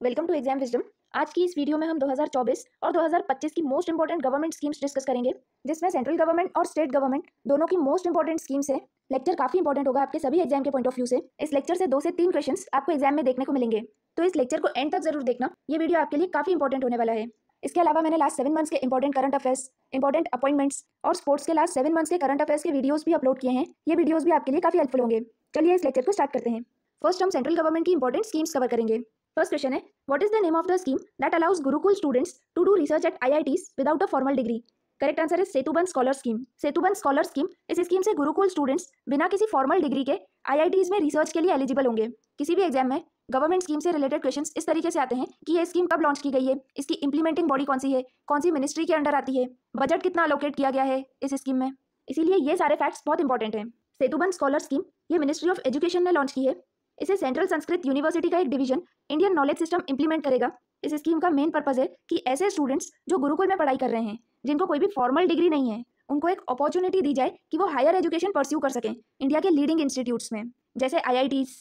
Welcome to exam wisdom. आज की इस वीडियो में हम 2024 और 2025 की most important government schemes discuss करेंगे, जिसमें सेंट्रल गवर्नमेंट और स्टेट गवर्नमेंट दोनों की मोस्ट इंपॉर्टेंट स्कीम्स है। लेक्चर काफी इंपॉर्टेंट होगा आपके सभी एग्जाम के पॉइंट ऑफ व्यू से। इस लेक्चर से 2 से 3 क्वेश्चंस आपको एग्जाम में देखने को मिलेंगे, तो इस लेक्चर को एंड तक जरूर देखना। ये वीडियो आपके लिए काफी इंपॉर्टेंट होने वाला है। इसके अलावा मैंने लास्ट 7 मंथ्स के important current affairs, important appointments और स्पोर्ट्स के लास्ट 7 मंथ्स के करंट अफेयर्स के वीडियोस भी अपलोड किए हैं। ये वीडियोस भी आपके लिए काफी हेल्पफुल होंगे। चलिए इस लेक्चर को स्टार्ट करते हैं। फर्स्ट हम सेंट्रल गवर्नमेंट की इंपॉर्टेंट स्कीम्स कवर करेंगे। फर्स्ट क्वेश्चन है, what is the name of the scheme that allows gurukul students to do research at IITs without a formal degree? Correct answer है Setubandh scholar scheme. Setubandh scholar scheme, इस scheme से gurukul students बिना किसी formal degree के IITs में research के लिए eligible होंगे। किसी भी एग्जाम में गवर्नमेंट स्कीम से रिलेटेड क्वेश्चंस इस तरीके से आते हैं कि ये स्कीम कब लॉन्च की गई है, इसकी इंप्लीमेंटिंग बॉडी कौन सी है, कौन सी मिनिस्ट्री के अंडर आती है, बजट कितना अलोकेट किया गया है इस स्कीम में। इसीलिए ये सारे फैक्ट्स बहुत इंपॉर्टेंट हैं। सेतुबंध स्कॉलर स्कीम ये मिनिस्ट्री ऑफ एजुकेशन ने लॉन्च की है। इसे सेंट्रल संस्कृत यूनिवर्सिटी का एक division Indian knowledge system implement करेगा। इस स्कीम का मेन पर्पज है कि ऐसे स्टूडेंट्स जो गुरुकुल में पढ़ाई कर रहे हैं, जिनको कोई भी फॉर्मल डिग्री नहीं है, उनको एक अपॉर्चुनिटी दी जाए कि वो हायर एजुकेशन परस्यू कर सकें इंडिया के लीडिंग इंस्टीट्यूट्स में, जैसे IITs।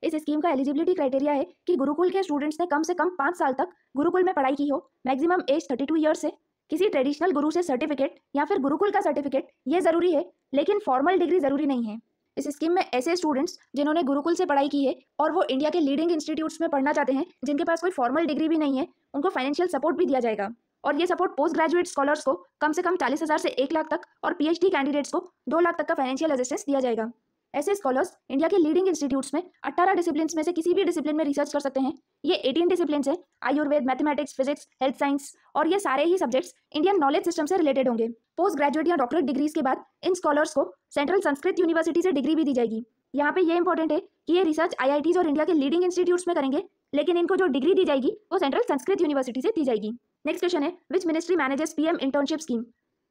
इस स्कीम का एलिजिबिलिटी क्राइटेरिया है कि गुरुकुल के स्टूडेंट्स ने कम से कम 5 साल तक गुरुकुल में पढ़ाई की हो, मैक्सिमम एज 32 ईयर्स है। किसी ट्रेडिशनल गुरु से सर्टिफिकेट या फिर गुरुकुल का सर्टिफिकेट ये जरूरी है, लेकिन फॉर्मल डिग्री जरूरी नहीं है। इस स्कीम में ऐसे स्टूडेंट्स जिन्होंने गुरुकुल से पढ़ाई की है और वो इंडिया के लीडिंग इंस्टीट्यूट्स में पढ़ना चाहते हैं, जिनके पास कोई फॉर्मल डिग्री भी नहीं है, उनको फाइनेंशियल सपोर्ट भी दिया जाएगा। और ये सपोर्ट पोस्ट ग्रेजुएट स्कॉलर्स को कम से कम 40,000 से 1 लाख तक और PhD कैंडिडेट्स को 2 लाख तक का फाइनेंशियल असिस्टेंस दिया जाएगा। ऐसे स्कॉलर्स इंडिया के लीडिंग इंस्टीट्यूट्स में 18 डिसिप्लिन में से किसी भी डिसिप्लिन में रिसर्च कर सकते हैं। ये 18 डिसिप्लिन है, Ayurveda, mathematics, physics, health science, और ये सारे ही सब्जेक्ट्स इंडियन नॉलेज सिस्टम से रिलेटेड होंगे। पोस्ट ग्रेजुएट या डॉक्टरेट डिग्रीज के बाद इन स्कॉलर्स को सेंट्रल संस्कृत यूनिवर्सिटी से डिग्री भी दी जाएगी। यहाँ पे ये इंपॉर्टेंट है कि ये रिसर्च IITs और इंडिया के लीडिंग इंस्टीट्यूट्स में करेंगे, लेकिन इनको जो डिग्री दी जाएगी वो सेंट्रल संस्कृत यूनिवर्सिटी से दी जाएगी। नेक्स्ट क्वेश्चन है, which ministry manages PM internship scheme?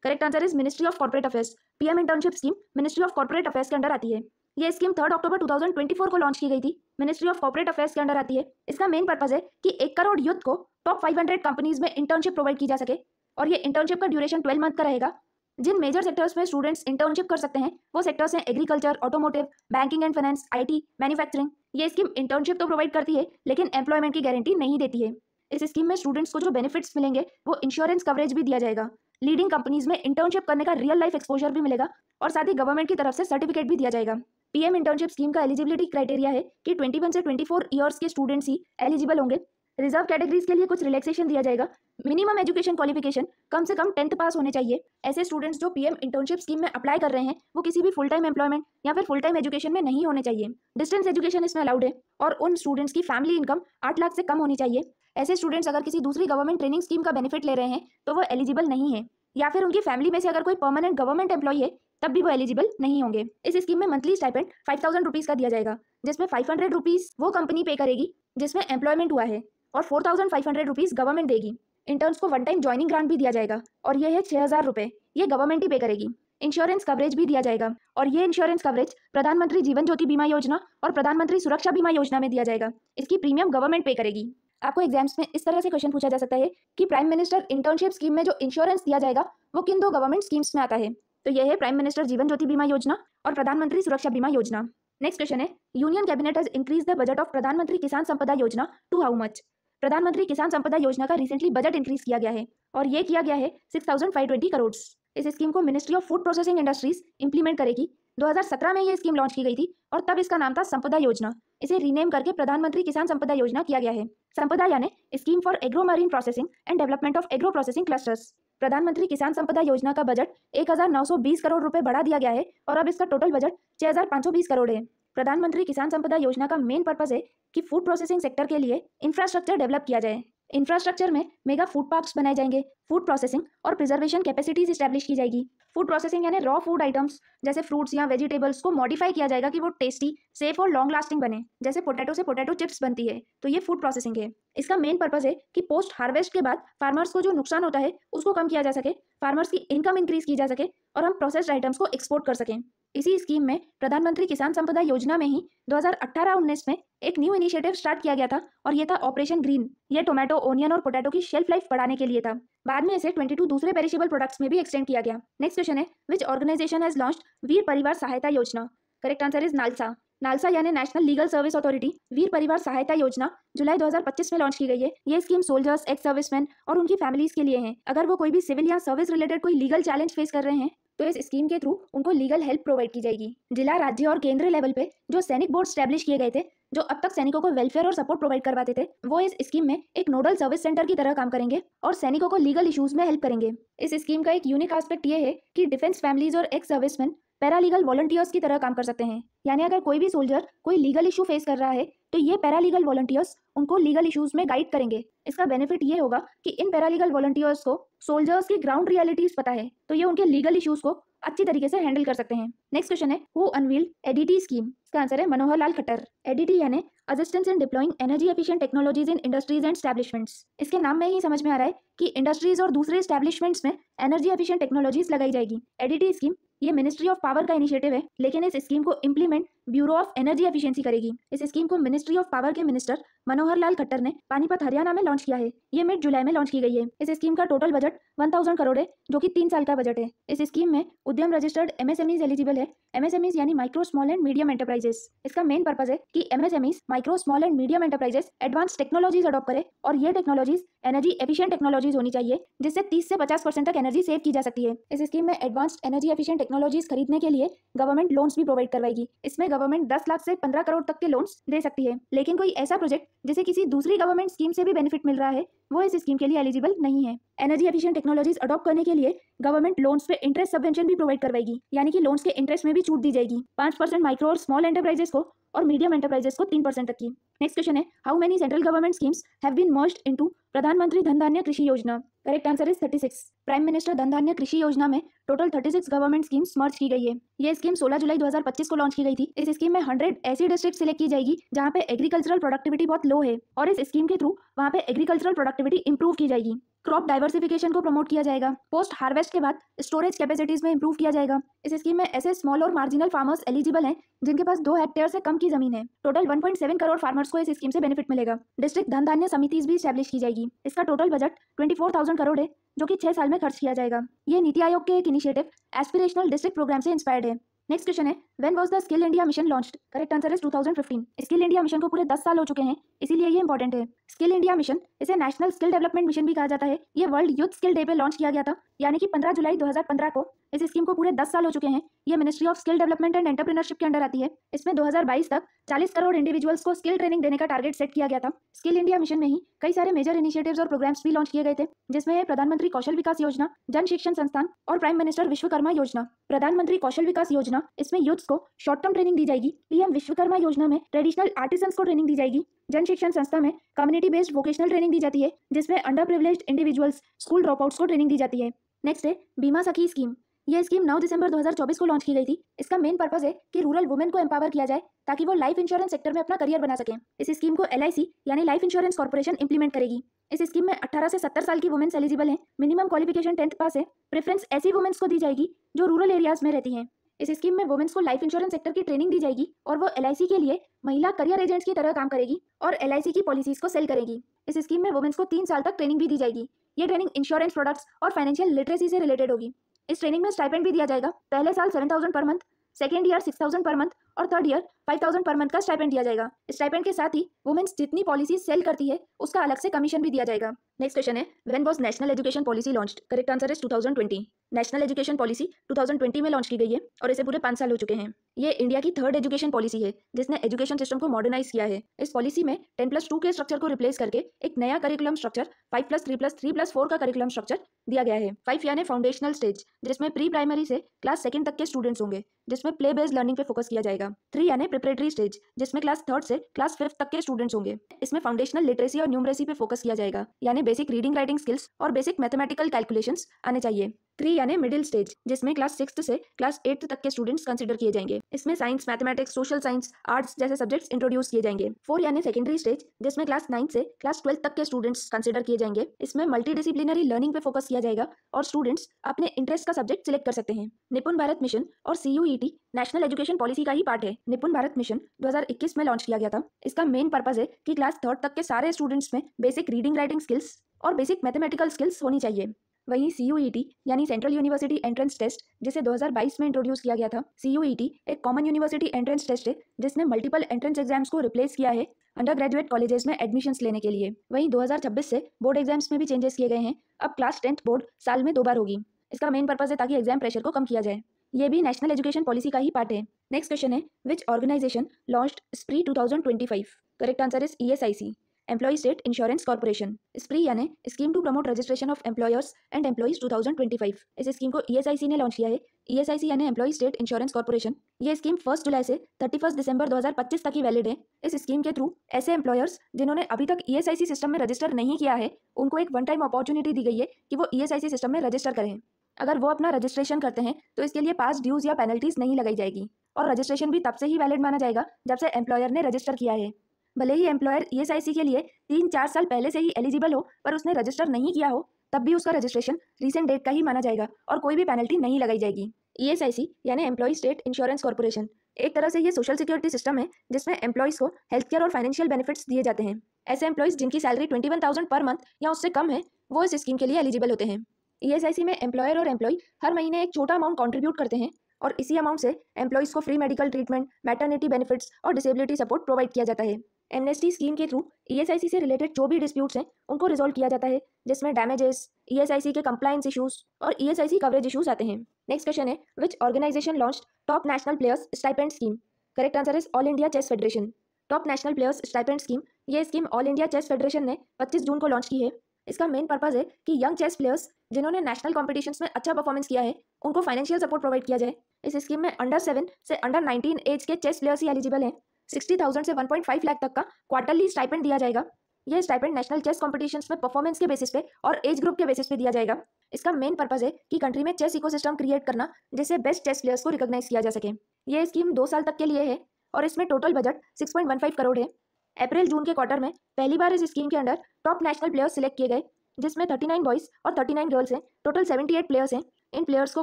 Correct answer is ministry of corporate affairs. PM internship scheme ministry of corporate affairs के अंडर आती है। ये स्कीम 3 अक्टूबर 2024 को लॉन्च की गई थी, मिनिस्ट्री ऑफ कॉर्पोरेट अफेयर्स के अंडर आती है। इसका मेन पर्पज है कि 1 करोड़ यूथ को टॉप 500 कंपनीज में इंटर्नशिप प्रोवाइड की जा सके, और ये इंटर्नशिप का ड्यूरेशन 12 मंथ का रहेगा। जिन मेजर सेक्टर्स में स्टूडेंट्स इंटर्नशिप कर सकते हैं वो सेक्टर्स हैं agriculture, automotive, banking and finance, IT, manufacturing. ये स्कीम इंटर्नशिप तो प्रोवाइड करती है, लेकिन एम्प्लॉयमेंट की गारंटी नहीं देती है। इस स्कीम में स्टूडेंट्स को जो बेनिफिट्स मिलेंगे वो इंश्योरेंस कवरेज भी दिया जाएगा, लीडिंग कंपनीज में इंटर्नशिप करने का रियल लाइफ एक्सपोजर भी मिलेगा, और साथ ही गवर्नमेंट की तरफ से सर्टिफिकेट भी दिया जाएगा। PM इंटर्नशिप स्कीम का एलिजिबिलिटी क्राइटेरिया है कि 21 से 24 ईयर्स के स्टूडेंट्स ही एलिजिबल होंगे। रिजर्व कैटेगरीज के लिए कुछ रिलैक्सेशन दिया जाएगा। मिनिमम एजुकेशन क्वालिफिकेशन कम से कम 10th पास होने चाहिए। ऐसे स्टूडेंट्स जो PM इंटर्नशिप स्कीम में अप्लाई कर रहे हैं वो किसी भी फुल टाइम एम्प्लॉयमेंट या फिर फुल टाइम एजुकेशन में नहीं होने चाहिए। डिस्टेंस एजुकेशन इसमें अलाउड है, और उन स्टूडेंट्स की फैमिली इनकम 8 लाख से कम होनी चाहिए। ऐसे स्टूडेंट्स अगर किसी दूसरी गवर्नमेंट ट्रेनिंग स्कीम का बेनिफिट ले रहे हैं तो वो एलिजिबल नहीं है, या फिर उनकी फैमिली में से अगर कोई परमानेंट गवर्नमेंट एम्प्लॉय है तब भी वो एलिजिबल नहीं होंगे। इस स्कीम में मंथली स्टाइपेंड 5,000 रुपीज का दिया जाएगा, जिसमें 500 रुपीज वो कंपनी पे करेगी जिसमें एम्प्लॉयमेंट हुआ है, और 4,500 रुपीज गवर्नमेंट देगी। इंटर्न्स को 1 टाइम ज्वाइनिंग ग्रांट भी दिया जाएगा, और ये है 6,000 रुपए, ये गवर्नमेंट ही पे करेगी। इंश्योरेंस कवरेज भी दिया जाएगा, और ये इंश्योरेंस कवरेज प्रधानमंत्री जीवन ज्योति बीमा योजना और प्रधानमंत्री सुरक्षा बीमा योजना में दिया जाएगा। इसकी प्रीमियम गवर्नमेंट पे करेगी। आपको एग्जाम्स में इस तरह से क्वेश्चन पूछा जा सकता है कि प्राइम मिनिस्टर इंटर्नशिप स्कीम में जो इंश्योरेंस दिया जाएगा वो किन 2 गवर्नमेंट स्कीम्स में आता है? तो यह है प्राइम मिनिस्टर जीवन ज्योति बीमा योजना और प्रधानमंत्री सुरक्षा बीमा योजना। नेक्स्ट क्वेश्चन है, union cabinet has increase the budget of प्रधानमंत्री किसान संपदा योजना टू हाउ मच? प्रधानमंत्री किसान संपदा योजना का रिसेंटली बजट इंक्रीज किया गया है, और ये किया गया है 6,520 करोड़। इस स्कीम को ministry of food processing industries implement करेगी। 2017 में ये स्कीम लॉन्च की गई थी, और तब इसका नाम था संपदा योजना। इसे रीनेम करके प्रधानमंत्री किसान संपदा योजना किया गया है। संपदा यानी scheme for agro marine processing and development of agro processing clusters. प्रधानमंत्री किसान संपदा योजना का बजट 1,920 करोड़ रुपए बढ़ा दिया गया है, और अब इसका टोटल बजट 6,520 करोड़ है। प्रधानमंत्री किसान संपदा योजना का मेन पर्पस है कि फूड प्रोसेसिंग सेक्टर के लिए इंफ्रास्ट्रक्चर डेवलप किया जाए। इंफ्रास्ट्रक्चर में मेगा फूड पार्क्स बनाए जाएंगे, फूड प्रोसेसिंग और प्रिजर्वेशन कैपेसिटीज स्टैब्लिश की जाएगी। फूड प्रोसेसिंग यानी रॉ फूड आइटम्स जैसे फ्रूट्स या वेजिटेबल्स को मॉडिफाई किया जाएगा कि वो टेस्टी, सेफ और लॉन्ग लास्टिंग बने। जैसे पोटैटो से पोटैटो चिप्स बनती है, तो ये फूड प्रोसेसिंग है। इसका मेन पर्पस है कि पोस्ट हार्वेस्ट के बाद फार्मर्स को जो नुकसान होता है उसको कम किया जा सके, फार्मर्स की इनकम इंक्रीज की जा सके, और हम प्रोसेस्ड आइटम्स को एक्सपोर्ट कर सकें। इसी स्कीम में प्रधानमंत्री किसान संपदा योजना में ही 2018-19 में एक न्यू इनिशिएटिव स्टार्ट किया गया था, और ये था ऑपरेशन ग्रीन। ये टोमेटो, ओनियन और पोटैटो की शेल्फ लाइफ बढ़ाने के लिए था। बाद में इसे 22 दूसरे पेरिशेबल प्रोडक्ट्स में भी एक्सटेंड किया गया। नेक्स्ट क्वेश्चन है, विच ऑर्गेनाइजेशन हैज लॉन्च्ड वीर परिवार सहायता योजना? Correct answer is NALSA. NALSA यानी नेशनल लीगल सर्विस अथॉरिटी वीर परिवार सहायता योजना जुलाई 2025 में लॉन्च की गई है। ये स्कीम सोल्जर्स, एक्स सर्विसमैन और उनकी फैमिलीज के लिए है। अगर वो कोई भी सिविल या सर्विस रिलेटेड कोई लीगल चैलेंज फेस कर रहे हैं तो इस स्कीम के थ्रू उनको लीगल हेल्प प्रोवाइड की जाएगी। जिला, राज्य और केंद्र लेवल पे जो सैनिक बोर्ड स्टैब्लिश किए गए थे, जो अब तक सैनिकों को वेलफेयर और सपोर्ट प्रोवाइड करवाते थे, वो इस स्कीम में एक नोडल सर्विस सेंटर की तरह काम करेंगे और सैनिकों को लीगल इश्यूज में हेल्प करेंगे। इस स्कीम का एक यूनिक एस्पेक्ट ये है कि डिफेंस फैमिलीज और एक्स सर्विसमैन पैरालीगल वॉलंटियर्स की तरह काम कर सकते हैं। यानी अगर कोई भी सोल्जर कोई लीगल इशू फेस कर रहा है तो ये पैरालीगल वॉलंटियर्स उनको लीगल इश्यूज में गाइड करेंगे। इसका बेनिफिट ये होगा कि इन पैरालीगल वॉलंटियर्स को सोल्जर्स की ग्राउंड रियलिटीज पता है, तो ये उनके लीगल इश्यूज को अच्छी तरीके से हैंडल कर सकते हैं। नेक्स्ट क्वेश्चन है, हु अनवील्ड एडीटी स्कीम? इसका आंसर है मनोहर लाल खट्टर। एडीटी यानी assistance in deploying energy efficient technologies in industries and establishments. इसके नाम में ही समझ में आ रहा है कि इंडस्ट्रीज और दूसरे एस्टैब्लिशमेंट्स में एनर्जी एफिशिएंट टेक्नोलॉजीज लगाई जाएगी। एडीटी स्कीम ये मिनिस्ट्री ऑफ पावर का इनिशिएटिव है, लेकिन इस स्कीम को implement bureau of energy efficiency करेगी। इस स्कीम को मिनिस्ट्री ऑफ पावर के मिनिस्टर मनोहर लाल खट्टर ने पानीपत, हरियाणा में लॉन्च किया है। ये मिड जुलाई में लॉन्च की गई है। इस स्कीम का टोटल बजट 1000 करोड़ है, जो कि 3 साल का बजट है। इस स्कीम में उद्यम रजिस्टर्ड एमएसएमईज एलिजिबल है। एमएसएमईज यानी micro, small and medium enterprises. इसका मेन पर्पज है कि MSMEs, micro, small and medium enterprises advance technologies adopt करे और ये टेक्नोलॉजीज एनर्जी एफिशिएंट टेक्नोलॉजीज होनी चाहिए, जिससे 30 से 50% तक एनर्जी सेव की जा सकती है। इस स्कीम में एडवांस्ड एनर्जी एफिशिएंट टेक्नोलॉजीज खरीदने के लिए गवर्नमेंट लोन्स भी प्रोवाइड करवाएगी। इसमें गवर्नमेंट 10 लाख से 15 करोड़ तक के लोन्स दे सकती है, लेकिन कोई ऐसा प्रोजेक्ट जिसे किसी दूसरी गवर्नमेंट स्कीम से भी बेनिफिट मिल रहा है वो इस स्कीम के लिए एलिजिबल नहीं है। एनर्जी एफिशिएंट टेक्नोलॉजीज अडॉप्ट करने के लिए गवर्नमेंट लोन्स पे इंटरेस्ट सबवेंशन भी प्रोवाइड करवाएगी, यानी कि लोन्स के इंटरेस्ट में भी छूट दी जाएगी। 5% माइक्रो और स्मॉल एंटरप्राइजेस को और मीडियम एंटरप्राइजेस को 3% तक की। नेक्स्ट क्वेश्चन है, how many central government schemes have been merged into Pradhanmantri Dhan Dhanya Krishi Yojana? Correct answer is 36। Prime minister Dhan Dhanya Krishi योजना में टोटल 36 गवर्नमेंट स्कीम्स मर्ज की गई है। ये स्कीम 16 जुलाई 2025 को लॉन्च की गई थी। इस स्कीम में 100 ऐसी डिस्ट्रिक्ट सिलेक्ट की जाएगी जहाँ पे एग्रीकल्चरल प्रोडक्टिविटी बहुत लो है, और इस स्कीम के थ्रू वहाँ पे एग्रीकल्चरल प्रोडक्टिविटी इंप्रूव की जाएगी। क्रॉप डाइवर्सिफिकेशन को प्रमोट किया जाएगा। पोस्ट हार्वेस्ट के बाद स्टोरेज कैपेसिटीज में इंप्रूव किया जाएगा। इस स्कीम में ऐसे स्मॉल और मार्जिनल फार्मर्स एलिजिबल हैं जिनके पास 2 हेक्टेयर से कम की जमीन है। टोटल 1.7 करोड़ फार्मर्स को इस स्कीम से बेनिफिट मिलेगा। डिस्ट्रिक्ट धन धान्य समितिज भी एस्टैब्लिश की जाएगी। इसका टोटल बजट 24,000 करोड़ है, जो कि 6 साल में खर्च किया जाएगा। ये नीति आयोग के एक इनिशिएटिव एस्पिरेशनल डिस्ट्रिक्ट प्रोग्राम से इंस्पायर्ड है। नेक्स्ट क्वेश्चन है, when was the skill India mission launched? Correct answer is 2015। Skill India mission को पूरे 10 साल हो चुके हैं, इसीलिए ये इंपॉर्टेंट है। स्किल इंडिया मिशन, इसे नेशनल स्किल डेवलपमेंट मिशन भी कहा जाता है। ये वर्ल्ड यूथ स्किल डे पे लॉन्च किया गया था, यानी कि 15 जुलाई 2015 को। इस स्कीम को पूरे 10 साल हो चुके हैं। ये ministry of skill development and entrepreneurship के अंडर आती है। इसमें 2022 तक 40 करोड़ इंडिविजुअल्स को स्किल ट्रेनिंग देने का टारगेट सेट किया गया था। स्किल इंडिया मिशन में ही कई सारे मेजर इनिशिएटिव्स और प्रोग्राम्स भी लॉन्च किए गए थे, जिसमें प्रधानमंत्री कौशल विकास योजना, जन शिक्षण संस्थान और प्राइम मिनिस्टर विश्वकर्मा योजना। प्रधानमंत्री कौशल विकास योजना, इसमें यूथ्स को शॉर्ट टर्म ट्रेनिंग दी जाएगी। पीएम विश्वकर्मा योजना में ट्रेडिशनल आर्टिसंस को ट्रेनिंग दी जाएगी। जन शिक्षण संस्था में कम्युनिटी बेस्ड वोकेशनल ट्रेनिंग दी जाती है, जिसमें under privileged individuals, school dropouts को ट्रेनिंग दी जाती है। नेक्स्ट है बीमा सखी स्कीम। यह स्कीम 9 दिसंबर 2024 को लॉन्च की गई थी। इसका मेन पर्पस है कि रूरल वुमेन को एम्पावर किया जाए ताकि वो लाइफ इंश्योरेंस सेक्टर में अपना करियर बना सकें। इस स्कीम को LIC यानी लाइफ इंश्योरेंस कॉर्पोरेशन इंप्लीमेंट करेगी। इस स्कीम में 18 से 70 साल की वुमेन्स एलिजिबल हैं। मिनिमम क्वालिफिकेशन 10th पास है। प्रेफरेंस ऐसी वुमेन्स को दी जाएगी जो रूरल एरियाज में रहती हैं। इस स्कीम में वुमेन्स को लाइफ इंश्योरेंस सेक्टर की ट्रेनिंग दी जाएगी और वो LIC के लिए महिला करियर एजेंट्स की तरह काम करेगी और LIC की पॉलिसीज को सेल करेगी। इस स्कीम में वुमेन्स को 3 साल तक ट्रेनिंग भी दी जाएगी। ये ट्रेनिंग इंश्योरेंस प्रोडक्ट्स और फाइनेंशियल लिटरेसी से रिलेटेड होगी। इस ट्रेनिंग में स्टाइपेंड भी दिया जाएगा। पहले साल 7,000 per month, second year 6,000 per month और थर्ड ईयर 5,000 पर मंथ का स्टाइपेंड दिया जाएगा। स्टाइपेंड के साथ ही वुमेन्स जितनी पॉलिसीज सेल करती है उसका अलग से कमीशन भी दिया जाएगा। नेक्स्ट क्वेश्चन है, when was national education policy launched? Correct answer is 2020। National education policy 2020 में लॉन्च की गई है और इसे पूरे 5 साल हो चुके हैं। ये इंडिया की 3rd एजुकेशन पॉलिसी है जिसने एजुकेशन सिस्टम को मॉडर्नाइज किया है। इस पॉलिसी में 10+2 के स्ट्रक्चर को रिप्लेस करके एक नया करिकुलम स्ट्रक्चर 5+3+3+4 का करिकुलम स्ट्रक्चर दिया गया है। 5 यानी फाउंडेशनल स्टेज, जिसमें प्री प्राइमरी से क्लास 2nd तक के स्टूडेंट्स होंगे, जिसमें प्ले बेस्ड लर्निंग पे फोकस किया जाएगा। 3 यानी प्रिपरेटरी स्टेज, जिसमें क्लास 3rd से क्लास 5th तक के स्टूडेंट्स होंगे। इसमें फाउंडेशनल लिटरेसी और न्यूमरेसी पे फोकस किया जाएगा, यानी बेसिक रीडिंग राइटिंग स्किल्स और बेसिक मैथमेटिकल कैलकुलेशंस आने चाहिए। 3 यानी मिडिल स्टेज, जिसमें क्लास 6th से क्लास 8th तक के स्टूडेंट्स कंसिडर किए जाएंगे। इसमें science, mathematics, social science, arts जैसे सब्जेक्ट्स इंट्रोड्यूस किए जाएंगे। 4 यानी सेकेंडरी स्टेज, जिसमें क्लास 9 से क्लास 12th तक के स्टूडेंट्स कंसिडर किए जाएंगे। इसमें मल्टीडिसिप्लिनरी लर्निंग पे फोकस किया जाएगा और स्टूडेंट्स अपने इंटरेस्ट का सब्जेक्ट सिलेक्ट कर सकते हैं। निपुण भारत मिशन और CUET नेशनल एजुकेशन पॉलिसी का ही पार्ट है। निपुण भारत मिशन 2021 में लॉन्च किया गया था। इसका मेन पर्पस है कि क्लास 3rd तक के सारे स्टूडेंट्स में बेसिक रीडिंग राइटिंग स्किल्स और बेसिक मैथमेटिकल स्किल्स होनी चाहिए। वहीं CUET यानी सेंट्रल यूनिवर्सिटी एंट्रेंस टेस्ट, जिसे 2022 में इंट्रोड्यूस किया गया था। CUET एक कॉमन यूनिवर्सिटी एंट्रेंस टेस्ट है जिसने मल्टीपल एंट्रेंस एग्जाम्स को रिप्लेस किया है अंडर ग्रेजुएट कॉलेजेस में एडमिशंस लेने के लिए। वहीं 2026 से बोर्ड एग्जाम्स में भी चेंजेस किए गए हैं। अब क्लास 10th बोर्ड साल में 2 बार होगी। इसका मेन पर्पज है ताकि एग्जाम प्रेशर को कम किया जाए। ये भी नेशनल एजुकेशन पॉलिसी का ही पार्ट है। नेक्स्ट क्वेश्चन है, which organization launched spree 2025? Correct answer is ESIC, employ state insurance corporation. Spree यानी scheme to promote registration of employers and employees 2025। इस स्कीम को ESIC ने लॉन्च किया है। ESIC यानी एम्प्लॉय स्टेट इंश्योरेंस कॉर्पोरेशन। ये scheme 1 जुलाई से 31 दिसंबर 2025 तक ही वैलिड है। इस स्कीम के थ्रू ऐसे एम्प्लॉयर्स जिन्होंने अभी तक ESIC सिस्टम में रजिस्टर नहीं किया है, उनको एक वन टाइम अपॉर्चुनिटी दी गई है कि वो ESIC सिस्टम में रजिस्टर करें। अगर वो अपना रजिस्ट्रेशन करते हैं तो इसके लिए पास ड्यूज या पेनल्टीज नहीं लगाई जाएगी और रजिस्ट्रेशन भी तब से ही वैलिड माना जाएगा जब से एम्प्लॉयर ने रजिस्टर किया है। भले ही एम्प्लॉयर ESIC के लिए 3-4 साल पहले से ही एलिजिबल हो, पर उसने रजिस्टर नहीं किया हो, तब भी उसका रजिस्ट्रेशन रीसेंट डेट का ही माना जाएगा और कोई भी पेनल्टी नहीं लगाई जाएगी। ESIC यानी एम्प्लॉय स्टेट इंश्योरेंस कॉर्पोरेशन एक तरह से ये सोशल सिक्योरिटी सिस्टम है जिसमें एम्प्लॉयज़ को हेल्थ केयर और फाइनेंशियल बेनिफिट्स दिए जाते हैं। ऐसे एम्प्लॉयज़ जिनकी सैलरी 21,000 पर मंथ या उससे कम है, वो इस स्कीम के लिए एलिजिबल होते हैं। ESIC में एम्प्लॉयर और एम्प्लॉय हर महीने एक छोटा अमाउंट कंट्रीब्यूट करते हैं और इसी अमाउंट से एम्प्लॉयज़ को free medical treatment, maternity benefits और डिसेबिलिटी सपोर्ट प्रोवाइड किया जाता है। एमनेस्टी स्कीम के थ्रू ESIC से रिलेटेड जो भी डिस्प्यूट्स हैं उनको रिजॉल्व किया जाता है, जिसमें डैमेजेस, ESIC के कंप्लायंस इशूज और ESIC कवरेज इशूज आते हैं। नेक्स्ट क्वेश्चन है, which organization launched top national players stipend scheme? Correct answer is all India chess federation. Top national players stipend scheme, ये scheme all India chess federation ने 25 जून को launch की है। इसका main purpose है कि यंग चेस प्लेयर्स जिन्होंने national competitions में अच्छा परफॉर्मेंस किया है, उनको फाइनेंशियल सपोर्ट प्रोवाइड किया जाए। इस स्कीम में अंडर 7 से अंडर 19 एज के चेस प्लेयर्स ही एलिजिबल हैं। 60,000 से 1.5 लाख तक का क्वार्टरली स्टाइपेंड दिया जाएगा। यह स्टाइपेंड नेशनल चेस कॉम्पिटिशन्स में परफॉर्मेंस के बेसिस पे और एज ग्रुप के बेसिस पे दिया जाएगा। इसका मेन पर्पज है कि कंट्री में चेस इकोसिस्टम क्रिएट करना, जिससे बेस्ट चेस प्लेयर्स को रिकॉग्नाइज किया जा सके। यह स्कीम 2 साल तक के लिए है और इसमें टोटल बजट 6.15 करोड़ है। अप्रैल जून के क्वार्टर में पहली बार इस स्कीम के under top national players select किए गए, जिसमें 39 बॉयज और 39 गर्ल्स हैं। टोटल 78 प्लेयर्स हैं। इन प्लेयर्स को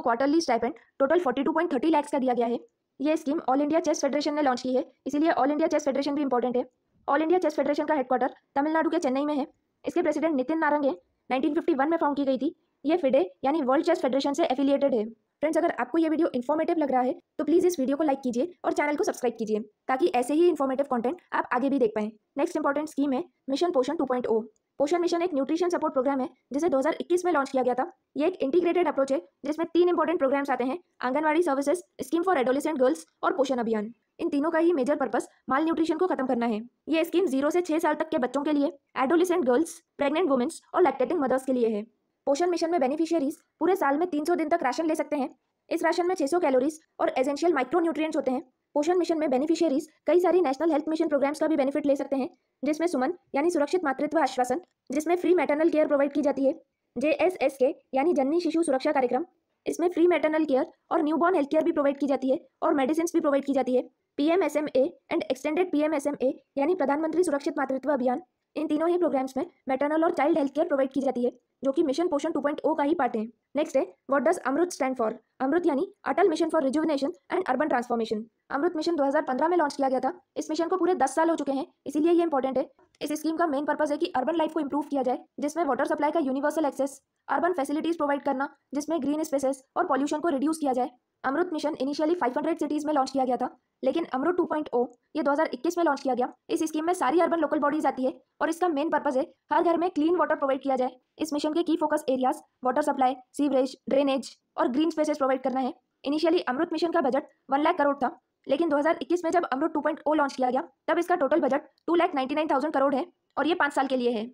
क्वार्टरली स्टाइपेंड टोटल 42.30 लाख का दिया गया है। ये scheme all India chess federation ने लॉन्च की है, इसीलिए ऑल इंडिया चेस फेडरेशन भी इंपॉर्टेंट है। ऑल इंडिया चेस फेडरेशन का हेडक्वार्टर तमिलनाडु के चेन्नई में है। इसके प्रेसिडेंट नितिन नारंग है। 1951 में फाउंड की गई थी। ये फिडे यानी वर्ल्ड चेस फेडरेशन से एफिलिएटेड है। फ्रेंड्स, अगर आपको ये वीडियो इन्फॉर्मेटिव लग रहा है तो प्लीज़ इस वीडियो को लाइक कीजिए और चैनल को सब्सक्राइब कीजिए, ताकि ऐसे ही इन्फॉर्मेटिव कंटेंट आप आगे भी देख पाएं। नेक्स्ट इंपॉर्टेंट स्कीम है मिशन पोषण 2.0। पोषण मिशन एक न्यूट्रिशन सपोर्ट प्रोग्राम है जिसे 2021 में लॉन्च किया गया था। ये एक इंटीग्रेटेड अप्रोच है जिसमें 3 इंपॉर्टेंट प्रोग्राम्स आते हैं: anganwadi services, scheme for adolescent girls और पोषण अभियान। इन तीनों का ही मेजर पर्पस माल न्यूट्रिशन को खत्म करना है। ये स्कीम 0 से 6 साल तक के बच्चों के लिए, एडोलेसेंट गर्ल्स, प्रेग्नेंट वुमेन्स और लैक्टेटिंग मदर्स के लिए है। पोषण मिशन में बेनिफिशियरीज पूरे साल में 300 दिन तक राशन ले सकते हैं। इस राशन में 600 कैलोरीज और एसेंशियल माइक्रो न्यूट्रिएंट्स होते हैं। पोषण मिशन में बेनिफिशियरीज कई सारी नेशनल हेल्थ मिशन प्रोग्राम्स का भी बेनिफिट ले सकते हैं, जिसमें सुमन यानी सुरक्षित मातृत्व आश्वासन, जिसमें फ्री मैटरनल केयर प्रोवाइड की जाती है। JSSK यानी जननी शिशु सुरक्षा कार्यक्रम, इसमें फ्री मैटरनल केयर और न्यूबॉर्न हेल्थ केयर भी प्रोवाइड की जाती है और मेडिसिन भी प्रोवाइड की जाती है। PMSMA एंड एक्सटेंडेड PMSMA यानी प्रधानमंत्री सुरक्षित मातृत्व अभियान, इन तीनों ही प्रोग्राम्स में मैटरनल और चाइल्ड हेल्थ केयर प्रोवाइड की जाती है, जो कि मिशन पोषण 2.0 का ही पार्ट है। नेक्स्ट है, what does Amrut stand for? Amrut यानी Atal mission for rejuvenation and urban transformation. Amrut mission 2015 में लॉन्च किया गया था। इस मिशन को पूरे 10 साल हो चुके हैं, इसीलिए ये इंपॉर्टेंट है। इस स्कीम का मेन पर्पस है कि अर्बन लाइफ को इंप्रूव किया जाए, जिसमें वाटर सप्लाई का universal access, urban facilities provide करना, जिसमें ग्रीन स्पेसेस और पॉल्यूशन को रिड्यूस किया जाए। अमृत मिशन इनिशियली 500 सिटीज में लॉन्च किया गया था, लेकिन अमृत 2.0 ये 2021 में लॉन्च किया गया। इस स्कीम में सारी अर्बन लोकल बॉडीज आती है और इसका मेन पर्पस है हर घर में क्लीन वाटर प्रोवाइड किया जाए। इस मिशन के की focus areas water supply, sewerage, drainage और ग्रीन स्पेसेस प्रोवाइड करना है। इनिशियली अमृत मिशन का बजट 1 लाख करोड़ था, लेकिन 2021 में जब अमृत 2.0 लॉन्च किया गया, तब इसका टोटल बजट 2,99,000 करोड़ है और ये 5 साल के लिए है।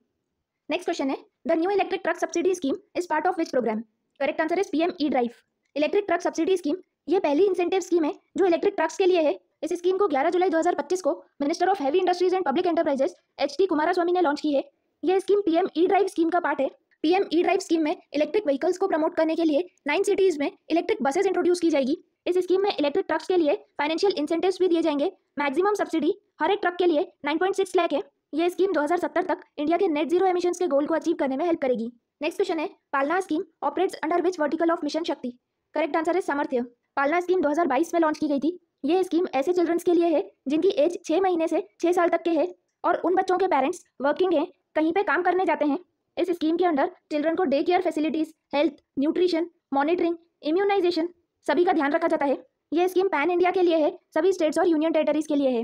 नेक्स्ट क्वेश्चन है, the new electric truck subsidy scheme is part of which program? Correct answer is PM E drive. Electric truck subsidy scheme ये पहली इंसेंटिव स्कीम है जो इलेक्ट्रिक ट्रक्स के लिए है। इस स्कीम को 11 जुलाई 2025 को minister of heavy industries and public enterprises HT Kumaraswamy ने लॉन्च की है। यह स्कीम PM E-ड्राइव स्कीम का पार्ट है। PM E-ड्राइव स्कीम में इलेक्ट्रिक व्हीकल्स को प्रमोट करने के लिए 9 सिटीज में इलेक्ट्रिक बसेस इंट्रोड्यूस की जाएगी। इस स्कीम में इलेक्ट्रिक ट्रक्स के लिए फाइनेंशियल इंसेंटिव्स भी दिए जाएंगे। मैक्सिमम सब्सिडी हर एक ट्रक के लिए 9.6 लाख है। यह स्कीम 2070 तक इंडिया के नेट जीरो एमिशंस के गोल को अचीव करने में हेल्प करेगी। नेक्स्ट क्वेश्चन है, पालना scheme operates under which vertical of mission शक्ति? करेक्ट आंसर है सामर्थ्य। पालना स्कीम 2022 में लॉन्च की गई थी। ये स्कीम ऐसे चिल्ड्रंस के लिए है जिनकी एज 6 महीने से 6 साल तक के है और उन बच्चों के पेरेंट्स वर्किंग हैं, कहीं पे काम करने जाते हैं। इस स्कीम के अंडर चिल्ड्रन को day care facilities, health, nutrition, monitoring, immunization सभी का ध्यान रखा जाता है। यह स्कीम पैन इंडिया के लिए है, सभी स्टेट्स और यूनियन टेरिटरीज के लिए है।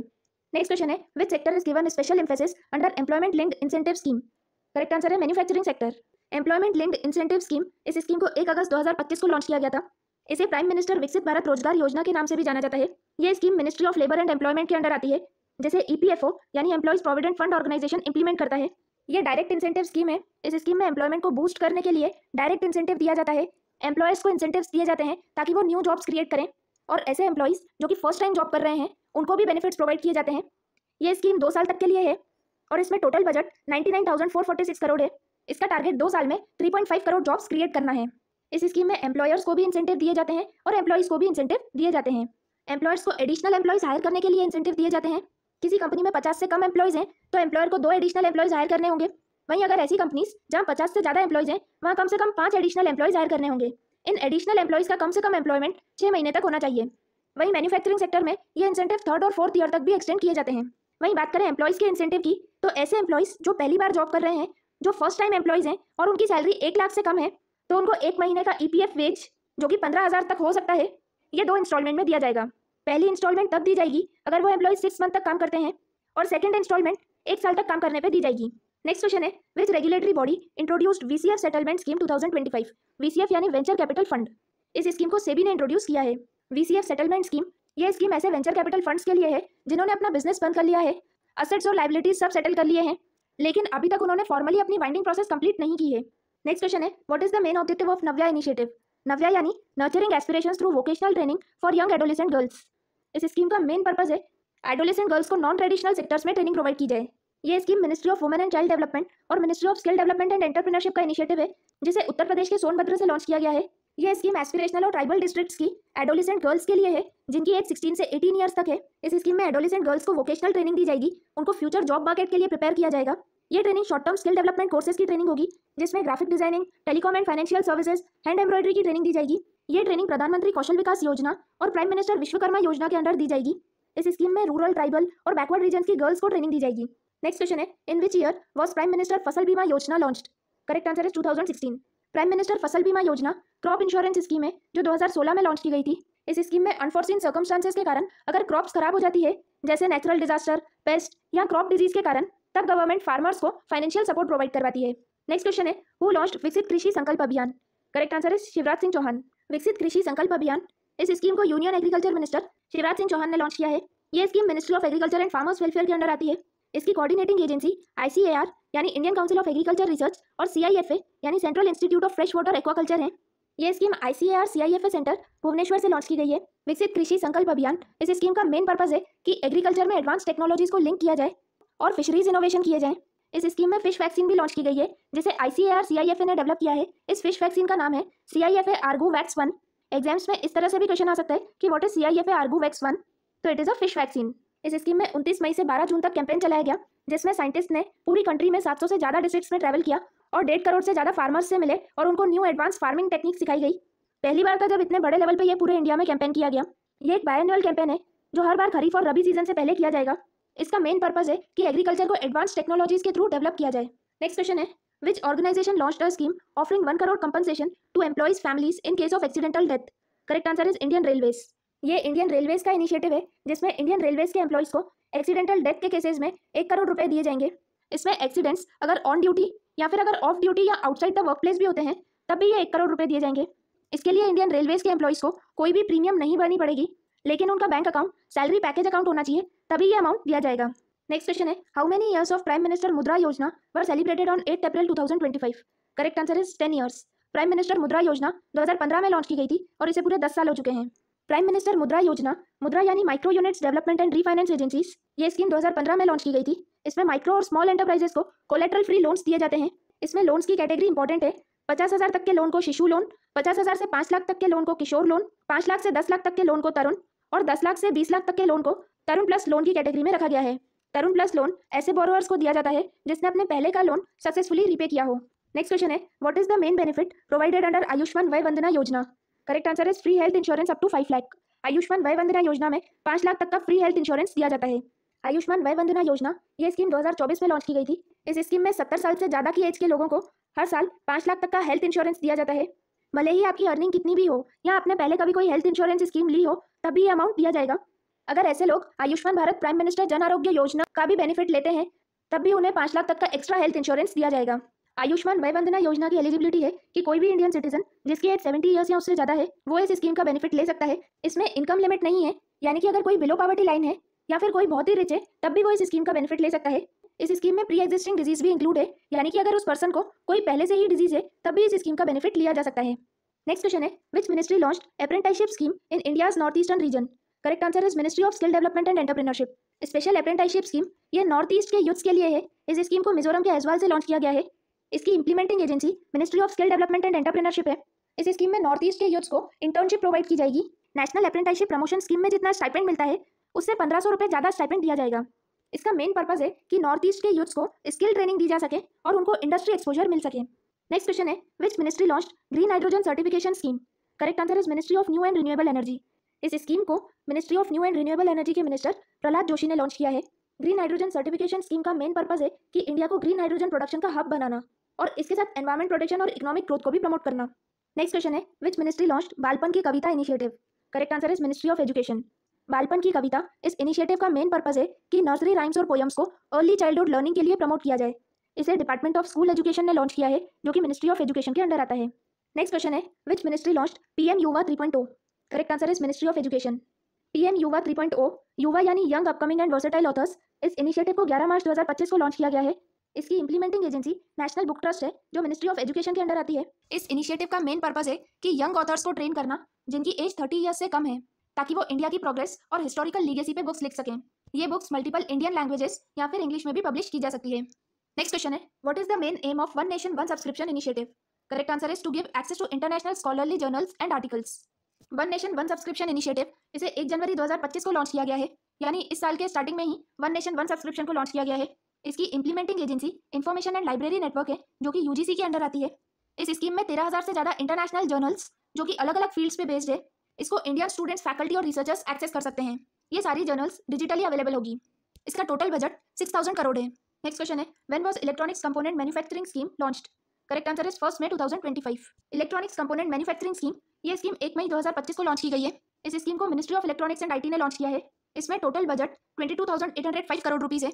नेक्स्ट क्वेश्चन है, which sector is given special emphasis under employment linked incentive scheme? Correct answer है manufacturing sector. Employment linked incentive scheme, इस स्कीम को 1 अगस्त 2025 को लॉन्च किया गया था। इसे प्राइम मिनिस्टर विकसित भारत रोजगार योजना के नाम से भी जाना जाता है। यह scheme ministry of labour and employment के अंडर आती है, जैसे EPFO यानी employees provident fund organization implement करता है। ये डायरेक्ट इंसेंटिव स्कीम है। इस स्कीम में एम्प्लॉयमेंट को बूस्ट करने के लिए डायरेक्ट इंसेंटिव दिया जाता है। एम्प्लॉयर्स को इंसेंटिव्स दिए जाते हैं ताकि वो न्यू जॉब्स क्रिएट करें, और ऐसे एम्प्लॉयज जो कि फर्स्ट टाइम जॉब कर रहे हैं उनको भी बेनिफिट्स प्रोवाइड किए जाते हैं। ये स्कीम 2 साल तक के लिए है और इसमें टोटल बजट 99,446 करोड़ है। इसका टारगेट 2 साल में 3.5 करोड़ जॉब्स क्रिएट करना है। इस स्कीम में एम्प्लॉयर्स को भी इंसेंटिव दिए जाते हैं और एम्प्लॉयज को भी इंसेंटिव दिए जाते हैं। एम्प्लॉयर्स को एडिशनल एम्प्लॉयज हायर करने के लिए इंसेंटिव दिए जाते हैं। किसी कंपनी में 50 से कम एम्प्लॉयज हैं तो एम्प्लॉयर को 2 एडिशनल एम्प्लॉयज हायर करने होंगे। वहीं अगर ऐसी कंपनीज जहां 50 से ज़्यादा एम्प्लॉयज हैं वहां कम से कम 5 एडिशनल एम्प्लॉयज हायर करने होंगे। इन एडिशनल एम्प्लॉयज का कम से कम एम्प्लॉयमेंट 6 महीने तक होना चाहिए। वहीं मैन्युफैक्चरिंग सेक्टर में ये इंसेंटिव 3rd और 4th ईयर तक भी एक्सटेंड किए जाते हैं। वहीं बात करें एम्प्लॉयज के इंसेंटिव की, तो ऐसे एम्प्लॉयज जो पहली बार जॉब कर रहे हैं, जो फर्स्ट टाइम एम्प्लॉयज हैं और उनकी सैलरी 1 लाख से कम है, तो उनको 1 महीने का EPF वेज जो कि 15,000 तक हो सकता है, ये 2 इंस्टॉलमेंट में दिया जाएगा। पहली इंस्टॉलमेंट तब दी जाएगी अगर वो एम्प्लॉयज 6 मंथ तक काम करते हैं, और सेकंड इंस्टॉलमेंट 1 साल तक काम करने पे दी जाएगी। नेक्स्ट क्वेश्चन है, which regulatory body introduced VCF settlement scheme 2025? VCF यानी वेंचर कैपिटल फंड। इस स्कीम को सेबी ने इंट्रोड्यूस किया है। VCF सेटलमेंट स्कीम, यह स्कीम ऐसे वेंचर कैपिटल फंड्स के लिए है जिन्होंने अपना बिजनेस बंद कर लिया है, असेट्स और लायबिलिटीज सब सेटल कर लिए हैं, लेकिन अभी तक उन्होंने फॉर्मली अपनी वाइंडिंग प्रोसेस कंप्लीट नहीं की है। नेक्स्ट क्वेश्चन है, what is the main objective of Navya initiative? Navya यानी nurturing aspirations through vocational training for young adolescent girls. इस स्कीम का मेन पर्पस है एडोलेसेंट गर्ल्स को नॉन ट्रेडिशनल सेक्टर्स में ट्रेनिंग प्रोवाइड की जाए। ये scheme ministry of women and child development और ministry of skill development and entrepreneurship का इनिशिएटिव है, जिसे उत्तर प्रदेश के सोनभद्र से लॉन्च किया गया है। यह स्कीम एस्पिरेशनल और ट्राइबल डिस्ट्रिक्ट्स की एडोलेसेंट गर्ल्स के लिए है जिनकी एज 16 से 18 ईयर्स तक है। इस स्कीम में एडोलेसेंट गर्ल्स को वोकेशनल ट्रेनिंग दी जाएगी, उनको फ्यूचर जॉब मार्केट के लिए प्रिपेयर किया जाएगा। ये training short term skill development courses की ट्रेनिंग होगी, जिसमें graphic designing, telecom and financial services, hand embroidery की ट्रेनिंग दी जाएगी। ये ट्रेनिंग प्रधानमंत्री कौशल विकास योजना और प्राइम मिनिस्टर विश्वकर्मा योजना के अंडर दी जाएगी। इस स्कीम में रूरल, ट्राइबल और बैकवर्ड रीजन की गर्ल्स को ट्रेनिंग दी जाएगी। नेक्स्ट क्वेश्चन है, in which year was prime minister Fasal Bima योजना लॉन्च्ड? करेक्ट आंसर है 2016। प्राइम मिनिस्टर फसल बीमा योजना क्रॉप इंश्योरेंस स्कीम है जो 2016 में लॉन्च की गई थी। इस स्कीम में अनफॉर्सीन सर्कमस्टांसेस के कारण अगर क्रॉप्स खराब हो जाती है, जैसे नेचुरल डिजास्टर, पेस्ट या क्रॉप डिजीज के कारण, तब गवर्नमेंट फार्मर्स को फाइनेंशियल सपोर्ट प्रोवाइड करवाती है। नेक्स्ट क्वेश्चन है, हु लॉन्च्ड विकसित कृषि संकल्प अभियान? करेक्ट आंसर है शिवराज सिंह चौहान। विकसित कृषि संकल्प अभियान, इस स्कीम को union agriculture minister Shivraj Singh Chouhan ने लॉन्च किया है। यह scheme ministry of agriculture and farmers welfare के अंडर आती है। इसकी कोऑर्डिनेटिंग एजेंसी ICAR यानी Indian council of agriculture research और CIFA यानी central institute of fresh water aquaculture है। यह scheme ICAR CIFA centre Bhubaneswar से लॉन्च की गई है। विकसित कृषि संकल्प अभियान, इस स्कीम का मेन पर्पस है कि एग्रीकल्चर में एडवांस टेक्नोलॉजीज को लिंक किया जाए और फिशरीज इनोवेशन किए जाए। इस स्कीम में फिश वैक्सीन भी लॉन्च की गई है, जिसे ICAR CIFA ने डेवलप किया है। इस फिश वैक्सीन का नाम है CIFA ArguVax 1। एग्जाम्स में इस तरह से भी क्वेश्चन आ सकता है कि व्हाट इज CIFA ArguVax 1, तो it is a fish vaccine. इस स्कीम में 29 मई से 12 जून तक कैंपेन चलाया गया, जिसमें साइंटिस्ट ने पूरी कंट्री में 700 से ज़्यादा डिस्ट्रिक्ट्स में ट्रैवल किया और 1.5 करोड़ से ज़्यादा फार्मर्स से मिले और उनको न्यू एडवांस फार्मिंग टेक्निक सिखाई गई। पहली बार था जब इतने बड़े लेवल पे ये पूरे इंडिया में कैंपेन किया गया। ये एक बायएनुअल कैंपेन है जो हर बार खरीफ और रबी सीजन से पहले किया जाएगा। इसका मेन पर्पस है कि एग्रीकल्चर को एडवांस टेक्नोलॉजीज के थ्रू डेवलप किया जाए। नेक्स्ट क्वेश्चन है, which organization launched a scheme offering 1 crore compensation to employees families in case of accidental death? Correct answer is Indian railways. ये इंडियन रेलवेज का initiative है, जिसमें इंडियन रेलवेज के employees को एक्सीडेंटल डेथ के केसेस में 1 करोड़ रुपए दिए जाएंगे। इसमें एक्सीडेंट्स अगर ऑन ड्यूटी या फिर अगर ऑफ ड्यूटी या आउटसाइड द वर्क प्लेस भी होते हैं, तब भी ये 1 करोड़ रुपए दिए जाएंगे। इसके लिए इंडियन रेलवेज के एम्प्लॉइज को कोई भी प्रीमियम नहीं भरनी पड़ेगी, लेकिन उनका bank account salary package account होना चाहिए, तभी ये अमाउंट दिया जाएगा। नेक्स्ट क्वेश्चन है, how many years of prime minister Mudra Yojana were celebrated on 8 April 2025? Correct answer is 10 years. Prime minister Mudra Yojana 2015 में लॉन्च की गई थी और इसे पूरे 10 साल हो चुके हैं। प्राइम मिनिस्टर मुद्रा योजना, मुद्रा यानी micro units development and refinance agencies, ये स्कीम 2015 में लॉन्च की गई थी। इसमें माइक्रो और स्मॉल एंटरप्राइजेस को कोलेट्रल फ्री लोन्स दिए जाते हैं। इसमें लोन्स की कैटेगरी इंपॉर्टेंट है। 50,000 तक के लोन को शिशु लोन, 50,000 से 5 लाख तक के लोन को किशोर लोन, 5 लाख से 10 लाख तक के लोन को तरुण और 10 लाख से 20 लाख तक के लोन को तरुण प्लस लोन की कैटेगरी में रखा गया है। तरुण प्लस लोन ऐसे बोरोअर्स को दिया जाता है जिसने अपने पहले का लोन सक्सेसफुली रीपे किया हो। नेक्स्ट क्वेश्चन है, what is the main benefit provided under Ayushman Vay Vandana Yojana? Correct answer is free health insurance up to 5 lakh. Ayushman Vay Vandana योजना में 5 लाख तक का फ्री हेल्थ इंश्योरेंस दिया जाता है। आयुष्मान वय वंदना योजना, ये स्कीम 2024 में लॉन्च की गई थी। इस स्कीम में 70 साल से ज़्यादा की एज के लोगों को हर साल 5 लाख तक का हेल्थ इंश्योरेंस दिया जाता है। भले ही आपकी अर्निंग कितनी भी हो या आपने पहले कभी कोई हेल्थ इंश्योरेंस स्कीम ली हो, तब भी ये अमाउंट दिया जाएगा। अगर ऐसे लोग आयुष्मान भारत प्राइम मिनिस्टर जन आरोग्य योजना का भी बेनिफिट लेते हैं, तब भी उन्हें 5 लाख तक का एक्स्ट्रा हेल्थ इंश्योरेंस दिया जाएगा। आयुष्मान वय वंदना योजना की एलिजिबिलिटी है कि कोई भी इंडियन सिटीजन जिसकी एज 70 ईयर्स या उससे ज़्यादा है, वो इस स्कीम का बेनिफिट ले सकता है। इसमें इनकम लिमिट नहीं है, यानी कि अगर कोई बिलो पॉवर्टी लाइन है या फिर कोई बहुत ही रिच है, तब भी वो इस स्कीम का बेनिफिट ले सकता है। इस स्कीम में प्री एग्जिस्टिंग डिजीज भी इंक्लूड है, यानी कि अगर उस पर्सन को कोई पहले से ही डिजीज है, तब भी इस स्कीम का बेनिफिट लिया जा सकता है। नेक्स्ट क्वेश्चन है, which ministry launched apprenticeship scheme in India's north eastern region? Correct answer is ministry of skill development and entrepreneurship. Special apprenticeship scheme ये नॉर्थ ईस्ट के यूथ्स के लिए है। इस स्कीम को मिजोरम के ऐजवाल से लॉन्च किया गया है। इसकी implementing agency ministry of skill development and entrepreneurship है। इस स्कीम में नॉर्थ ईस्ट के यूथ्स को इंटर्नशिप प्रोवाइड की जाएगी। नेशनल अप्रेंटिसशिप प्रमोशन स्कीम में जितना स्टाइपेंड मिलता है, उससे 1500 रुपये ज़्यादा स्टाइपेंड दिया जाएगा। इसका मेन पर्पज है कि नॉर्थ ईस्ट के यूथ्स को स्किल ट्रेनिंग दी जा सके और उनको इंडस्ट्री एक्सपोजर मिल सके। नेक्स्ट क्वेश्चन है, which ministry launched green hydrogen certification scheme? Correct answer is ministry of new and renewable energy. इस स्कीम को ministry of new and renewable energy के मिनिस्टर प्रहलाद जोशी ने लॉन्च किया है। ग्रीन हाइड्रोजन सर्टिफिकेशन स्कीम का main purpose है कि India को ग्रीन हाइड्रोजन प्रोडक्शन का हब बनाना और इसके साथ एनवायरमेंट प्रोटेक्शन और इकोनॉमिक ग्रोथ को भी प्रमोट करना। नेक्स्ट क्वेश्चन है, which ministry launched Balpan ki Kavita initiative? Correct answer is ministry of education. Balpan ki Kavita इस इनिशिएटिव का मेन पर्पज है कि नर्सरी राइम्स और पोयम्स को अर्ली चाइल्डहुड लर्निंग के लिए प्रमोट किया जाए। इसे डिपार्टमेंट ऑफ स्कूल एजुकेशन ने लॉन्च किया है, जो कि मिनिस्ट्री ऑफ एजुकेशन के अंडर आता है। नेक्स्ट क्वेश्चन है, विच मिनिस्ट्री लॉन्च्ड पीएम युवा 3.0? Correct answer is ministry of education. PM युवा 3.0 युवा यानी young upcoming and versatile authors, इस इनिशिएटिव को 11 मार्च 2025 को लॉन्च किया गया है। इसकी implementing agency national book trust है, जो मिनिस्ट्री ऑफ एजुकेशन के अंडर आती है। इस इनिशिएटिव का मेन पर्पज है कि यंग ऑथर्स को ट्रेन करना जिनकी एज 30 ईयर्स से कम है, ताकि वो इंडिया की प्रोग्रेस और हिस्टोरिकल लीगेसी पे बुक्स लिख सकें। ये बुक्स मल्टीपल इंडियन लैंग्वेजेस या फिर इंग्लिश में भी पब्लिश की जा सकती है। नेक्स्ट क्वेश्चन है, what is the main aim of one nation one subscription initiative? Correct answer is to give access to international scholarly journals and articles. One nation one subscription initiative इसे 1 जनवरी 2025 को launch किया गया है, यानी इस साल के स्टार्टिंग में ही वन नेशन वन सब्सक्रिप्शन को लॉन्च किया गया है। इसकी implementing agency information and library network है, जो कि यूजीसी के अंडर आती है। इस स्कीम में 13,000 से ज़्यादा इंटरनेशनल जर्नल्स, जो कि अलग अलग फील्ड्स पे बेस्ड है, इसको इंडियन स्टूडेंट्स, फैकल्टी और रिसर्चर्स एक्सेस कर सकते हैं। ये सारी जर्नल्स डिजिटली अवेलेबल होगी। इसका टोटल बजट 6000 करोड़ है। नेक्स्ट क्वेश्चन है, when was electronics component manufacturing scheme launched? Correct answer is 1 May 2025। Electronics component manufacturing scheme, ये स्कीम 1 मई 2025 को लॉन्च की गई है। इस स्कीम को ministry of electronics and IT ने लॉन्च किया है। इसमें टोटल बजट 22,805 करोड़ रुपीस है।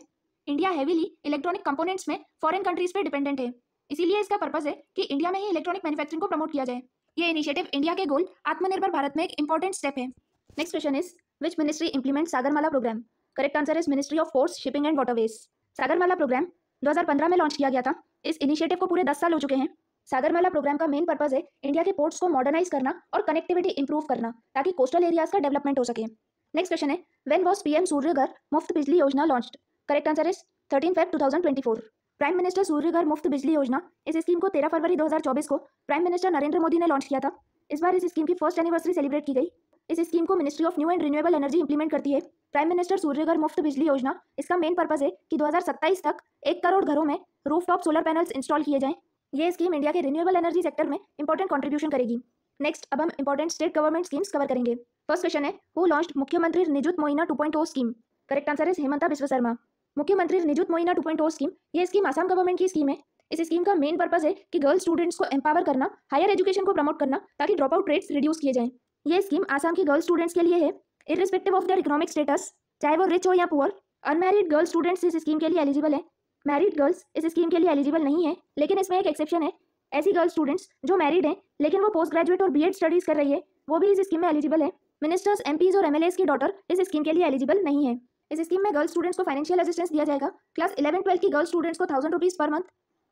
इंडिया हैवीली इलेक्ट्रॉनिक कंपोनेंट्स में फॉरेन कंट्रीज पे डिपेंडेंट है, इसीलिए इसका पर्पज है कि इंडिया में ही इलेक्ट्रॉनिक मैन्युफैक्चरिंग को प्रमोट किया जाए। ये इनिशिएटिव इंडिया के गोल आत्मनिर्भर भारत में एक इंपॉर्टेंट स्टेप है। Next question is, which ministry implement Sagarmala program? Correct answer is ministry of ports, shipping and waterways. Sagarmala program 2015 में लॉन्च किया गया था। इस इनिशिएटिव को पूरे 10 साल हो चुके हैं। सागरमाला प्रोग्राम का मेन पर्पज है इंडिया के पोर्ट्स को मॉडर्नाइज करना और कनेक्टिविटी इंप्रूव करना, ताकि कोस्टल एरियाज का डेवलपमेंट हो सके। नेक्स्ट क्वेश्चन है, when was PM Surya Ghar Muft Bijli Yojana launched? Correct answer is 13 Feb 2024। Prime minister Surya Ghar Muft Bijli योजना, इस स्कीम को 13 फरवरी 2024 को प्राइम मिनिस्टर नरेंद्र मोदी ने लॉन्च किया था। इस बार इस स्कीम की फर्स्ट एनिवर्सरी सेलिब्रेट की गई। इस स्कीम को ministry of new and renewable energy implement करती है। प्राइम मिनिस्टर सूर्य घर मुफ्त बिजली योजना, इसका मेन पर्पज है कि 2027 तक 1 करोड़ घरों में रूफटॉप सोलर पैनल्स इंस्टॉल किए जाएं। ये स्कीम इंडिया के रिन्यूएबल एनर्जी सेक्टर में इंपॉर्टेंट कंट्रीब्यूशन करेगी। नेक्स्ट, अब हम important state government schemes cover करेंगे। फर्स्ट क्वेश्चन है, who launched Mukhyamantri Nijut Moina 2.0 scheme? Correct answer is Himanta Biswa Sarma. Mukhyamantri Nijut Moina 2.0 scheme, ये स्कीम आसाम गवर्नमेंट की स्कीम है। इस स्कीम का मेन पर्पज है कि गर्ल स्टूडेंट्स को एम्पावर करना, हायर एजुकेशन को प्रमोट करना, ताकि ड्रॉप आउट रेट्स रिड्यूस किए जाएं। ये स्कीम आसाम की गर्ल स्टूडेंट्स के लिए है, irrespective of their economic status, चाहे वो रिच हो या पुअर। अनमैरिड गर्ल स्टूडेंट्स इस स्कीम के लिए एलिजिबल है। मैरिड गर्ल्स इस स्कीम के लिए एलिजिबल नहीं है, लेकिन इसमें एक एक्सेप्शन है। ऐसी गर्ल स्टूडेंट्स जो मैरिड हैं लेकिन वो पोस्ट ग्रेजुएट और बीएड स्टडीज कर रही है, वो भी इस स्कीम में एलिजिबल है। मिनिस्टर्स, एमपीज और एमएलएस की डॉटर इस स्कीम के लिए एलिजिबल नहीं है। इस स्कीम में गर्ल स्टूडेंट्स को फाइनेंशियल असिस्टेंस दिया जाएगा। क्लास 11-12 की गर्ल स्टूडेंट्स को 1000 rupees per month,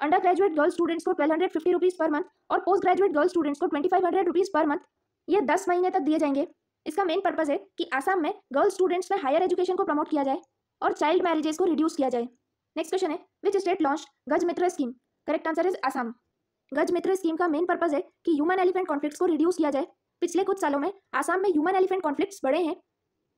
under graduate girl students को 1250 रुपीज पर मंथ और पोस्ट ग्रेजुएट गर्ल स्टूडेंट्स को 2500 रुपीज पर मंथ। ये 10 महीने तक दिए जाएंगे। इसका मेन पर्पज है कि आसाम में गर्ल स्टूडेंट्स में हायर एजुकेशन को प्रमोट किया जाए और चाइल्ड मैरिजेस को रिड्यूस किया जाए। नेक्स्ट क्वेश्चन है, which state launch Gaj Mitra scheme? Correct answer is Assam. Gaj Mitra scheme का मेन पर्पज है कि ह्यूमन एलिफेंट कॉन्फ्लिक्ट्स को रिड्यूस किया जाए। पिछले कुछ सालों में आसाम में ह्यूमन एलिफेंट कॉन्फ्लिक्ट्स बढ़े हैं,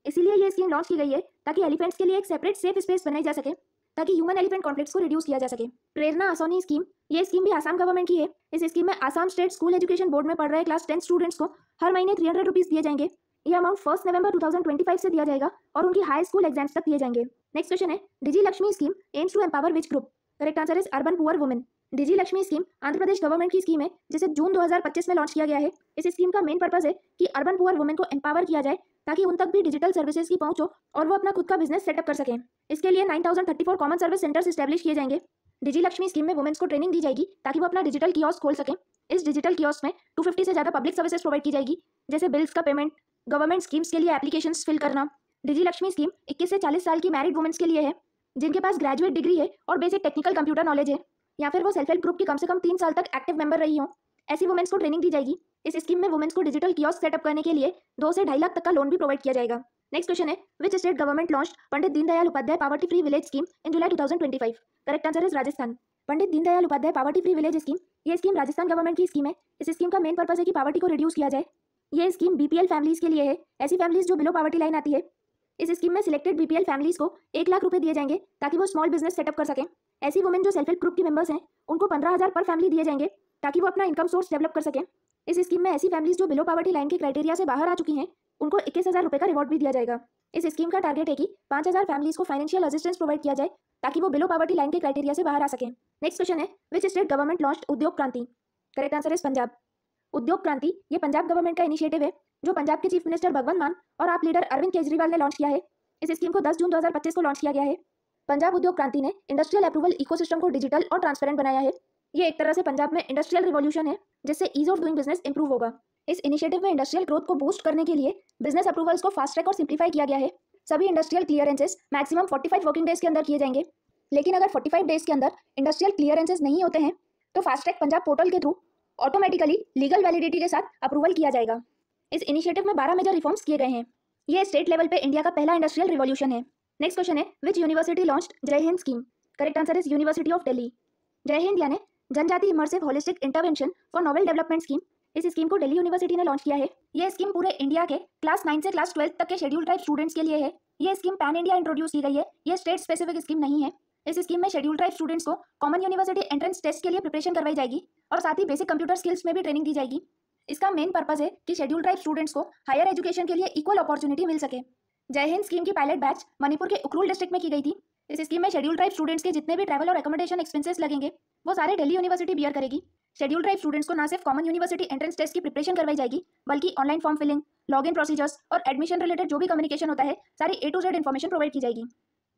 इसीलिए ये स्कीम लॉन्च की गई है ताकि एलिफेंट्स के लिए एक सेपरेट सेफ स्पेस बनाई जा सके, ताकि ह्यूमन एलिफेंट कॉन्फ्लिक्ट्स को रिड्यूस किया जा सके। प्रेरणा असोनी स्कीम, ये स्कीम भी आसाम गवर्नमेंट की है। इस स्कीम में Assam state school education board में पढ़ रहे क्लास 10 स्टूडेंट्स को हर महीने 300 रुपीज दिए जाएंगे। ये अमाउंट 1 नवंबर 2025 से दिया जाएगा और उनकी हाई स्कूल एग्जाम्स तक दिए जाएंगे। नेक्स्ट क्वेश्चन है, digi Lakshmi scheme aims to empower which group? Correct answer is urban poor women. Digi Lakshmi scheme Andhra Pradesh government की स्कीम है जिसे जून 2025 में लॉन्च किया गया है। इस स्कीम का मेन पर्पस है कि अर्बन पुअर वुमेन को एम्पावर किया जाए ताकि उन तक भी डिजिटल सर्विसेज की पहुंच हो और वो अपना खुद का बिजनेस सेटअप कर सकें। इसके लिए 9034 कॉमन सर्विस सेंटर्स एस्टैब्लिश किए जाएंगे। डिजी लक्ष्मी स्कीम में वुमेन्स को ट्रेनिंग दी जाएगी ताकि वो अपना डिजिटल कियोस्क खोल सकें। इस डिजिटल कियोस्क में 250 से ज़्यादा पब्लिक सर्विसेज प्रोवाइड की जाएगी, जैसे बिल्स का पेमेंट, गवर्नमेंट स्कीम्स के लिए एप्लीकेशंस फिल करना। डिजी लक्ष्मी स्कीम 21 से 40 साल की मैरिड वुमेन्स के लिए है जिनके पास ग्रेजुएट डिग्री है और बेसिक टेक्निकल कंप्यूटर नॉलेज है, या फिर वो सेल्फ हेल्प ग्रुप की कम से कम 3 साल तक एक्टिव मेंबर रही हो। ऐसी वुमेन्स को ट्रेनिंग दी जाएगी। इस स्कीम में वुमेन्स को डिजिटल कियोस्क सेटअप करने के लिए 2 से 2.5 लाख तक का लोन भी प्रोवाइड किया जाएगा। नेक्स्ट क्वेश्चन है, which state government launched Pandit Deendayal Upadhyay poverty free village scheme in July 2025? Correct answer is Rajasthan. Pandit Deendayal Upadhyay poverty free village scheme, ये स्कीम राजस्थान गवर्नमेंट की स्कीम है। इस स्कीम का मेन पर्पस है कि पावर्टी को रिड्यूस किया जाए। ये स्कीम बीपीएल फैमिलीज के लिए है, ऐसी फैमिलीज जो बिलो पावर्टी लाइन आती है। इस स्कीम में सिलेक्टेड बीपीएल फैमिलीज को 1 लाख रुपए दिए जाएंगे ताकि वो स्मॉल बिजनेस सेटअप कर सकें। ऐसी वुमेन जो सेल्फ हेल्प ग्रुप की मेंबर्स हैं उनको 15,000 पर फैमिली दिए जाएंगे ताकि वो अपना इनकम सोर्स डेवलप कर सकें। इस स्कीम में ऐसी फैमिलीज जो बिलो पावर्टी लाइन के क्राइटेरिया से बाहर आ चुकी हैं उनको 21,000 रुपये का रिवॉर्ड भी दिया जाएगा। इस स्कीम का टारगेट है कि 5,000 फैमिलीज को फाइनेंशियल असिस्टेंस प्रोवाइड किया जाए ताकि वो बिलो पावर्टी लाइन के क्राइटेरिया से बाहर आ सकें। नेक्स्ट क्वेश्चन है, विच स्टेट गवर्नमेंट लॉन्च्ड उद्योग क्रांति? Correct answer is Punjab. उद्योग क्रांति ये पंजाब गवर्नमेंट का इनिशिएटिव है जो पंजाब के चीफ मिनिस्टर भगवंत मान और आप लीडर अरविंद केजरीवाल ने लॉन्च किया है। इस स्कीम को 10 जून 2025 को लॉन्च किया गया है। पंजाब उद्योग क्रांति ने इंडस्ट्रियल अप्रूवल इकोसिस्टम को डिजिटल और ट्रांसपेरेंट बनाया है। ये एक तरह से पंजाब में इंडस्ट्रियल रिवॉल्यूशन है जिससे ease of doing business improve होगा। इस इनिशिएटिव में इंडस्ट्रियल ग्रोथ को बूस्ट करने के लिए बिजनेस अप्रूवल्स को फास्ट ट्रैक और सिंप्लीफाई किया गया है। सभी industrial clearances maximum 45 working days के अंदर किए जाएंगे, लेकिन अगर 45 डेज के अंदर इंडस्ट्रियल क्लियरेंसेस नहीं होते हैं तो फास्ट ट्रैक पंजाब पोर्टल के थ्रू ऑटोमेटिकली लीगल वैलिडिटी के साथ अप्रूवल किया जाएगा। इस इनिशिएटिव में 12 मेजर रिफॉर्म्स किए गए हैं। ये स्टेट लेवल पे इंडिया का पहला इंडस्ट्रियल रिवॉल्यूशन है। नेक्स्ट क्वेश्चन है, विच यूनिवर्सिटी लॉन्च्ड जय Hind scheme? Correct answer is university of Delhi. जय हिंद यानी जनजाति immersive holistic intervention for novel development scheme, इस स्कीम को दिल्ली यूनिवर्सिटी ने लॉन्च किया है। यह स्कीम पूरे इंडिया के क्लास 9 से क्लास 12 तक के शेड्यूल ट्राइब स्टूडेंट्स के लिए है। ये स्कीम पैन इंडिया इंट्रोड्यूस की गई है, ये स्टेट स्पेसिफिक स्कीम नहीं है। इस स्कीम में शेड्यूल ट्राइब स्टूडेंट्स को कॉमन यूनिवर्सिटी एंट्रेंस टेस्ट के लिए प्रिपरेशन करवाई जाएगी और साथ ही बेसिक कंप्यूटर स्किल्स में भी ट्रेनिंग दी जाएगी। इसका मेन पर्पस है कि शेड्यूल ट्राइब स्टूडेंट्स को हायर एजुकेशन के लिए इक्वल अपॉर्चुनिटी मिल सके। जय हिंद स्कीम की पायलट बैच मणिपुर के उखरुल डिस्ट्रिक्ट में की गई थी। इस स्कीम में शेड्यूल ट्राइब स्टूडेंट्स के जितने भी ट्रैवल और एकोमोडेशन एक्सपेंसेस लगेंगे वो सारे दिल्ली यूनिवर्सिटी बियर करेगी। शेड्यूल ट्राइब स्टूडेंट्स को ना सिर्फ कॉमन यूनिवर्सिटी एंट्रेंस टेस्ट की प्रिपरेशन करवाई जाएगी बल्कि online form filling, login procedures और एडमिशन रिलेटेड जो भी कम्युनिकेशन होता है सारी A to Z information provide की जाएगी।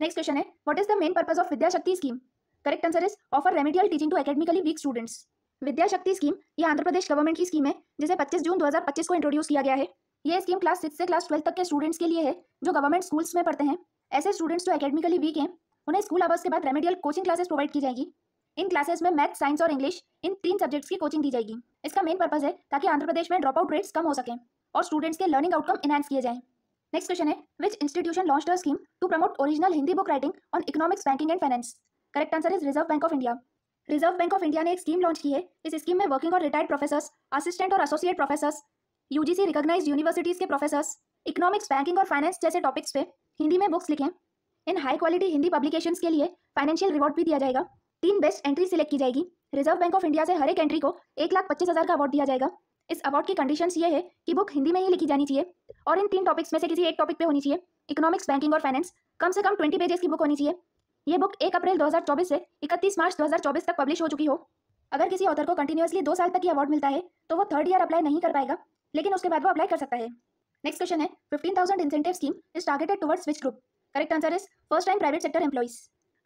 नेक्स्ट क्वेश्चन है, what is the main purpose of Vidya Shakti scheme? Correct answer is offer remedial teaching to academically weak students. Vidya Shakti scheme ये आंध्र प्रदेश गवर्नमेंट की स्कीम है जिसे 25 जून 2025 को इंट्रोड्यूस किया गया है। ये स्कीम क्लास 6 से क्लास 12 तक के स्टूडेंट्स के लिए है जो गवर्नमेंट स्कूल्स में पढ़ते हैं। ऐसे स्टूडेंट्स जो एकेडमिकली वीक हैं उन्हें स्कूल आवर्स के बाद रेमेडियल कोचिंग क्लासेस प्रोवाइड की जाएगी। इन क्लासेस में मैथ, साइंस और इंग्लिश इन 3 सब्जेक्ट्स की कोचिंग दी जाएगी। इसका मेन पर्पस है ताकि आंध्र प्रदेश में ड्रॉप आउट रेट्स कम हो सकें और स्टूडेंट्स के लर्निंग आउटकम एनहांस किए जाएं। नेक्स्ट क्वेश्चन है, which institution launched a scheme to promote original Hindi book writing on economics, banking and finance? Correct answer is reserve bank of India. Reserve bank of India ने एक scheme launch की है। इस scheme में working और retired professors, assistant और associate professors, UGC recognized universities के professors economics, banking और फाइनेंस जैसे टॉपिक्स पे हिंदी में बुक्स लिखें। इन हाई क्वालिटी हिंदी पब्लिकेशंस के लिए फाइनेंशियल रिवॉर्ड भी दिया जाएगा। 3 बेस्ट एंट्री सिलेक्ट की जाएगी। रिजर्व बैंक ऑफ इंडिया से हर एक एंट्री को 1,25,000 का अवार्ड दिया जाएगा। इस अवार्ड की कंडीशंस ये है कि बुक हिंदी में ही लिखी जानी चाहिए और इन 3 टॉपिक्स में से किसी एक टॉपिक पे होनी चाहिए। इकोनॉमिक्स, बैंकिंग और फाइनेंस कम से कम 20 पेजेस की बुक होनी चाहिए। ये बुक 1 अप्रैल 2024 से 31 मार्च 2024 तक पब्लिश हो चुकी हो। अगर किसी ऑथर को कंटिन्यूअसली 2 साल तक की अवार्ड मिलता है तो वो 3rd ईयर अप्लाई नहीं कर पाएगा, लेकिन उसके बाद वो अप्लाई कर सकता है। नेक्स्ट क्वेश्चन है, 15,000 incentive scheme is targeted towards which group? Correct answer is first time private sector employees.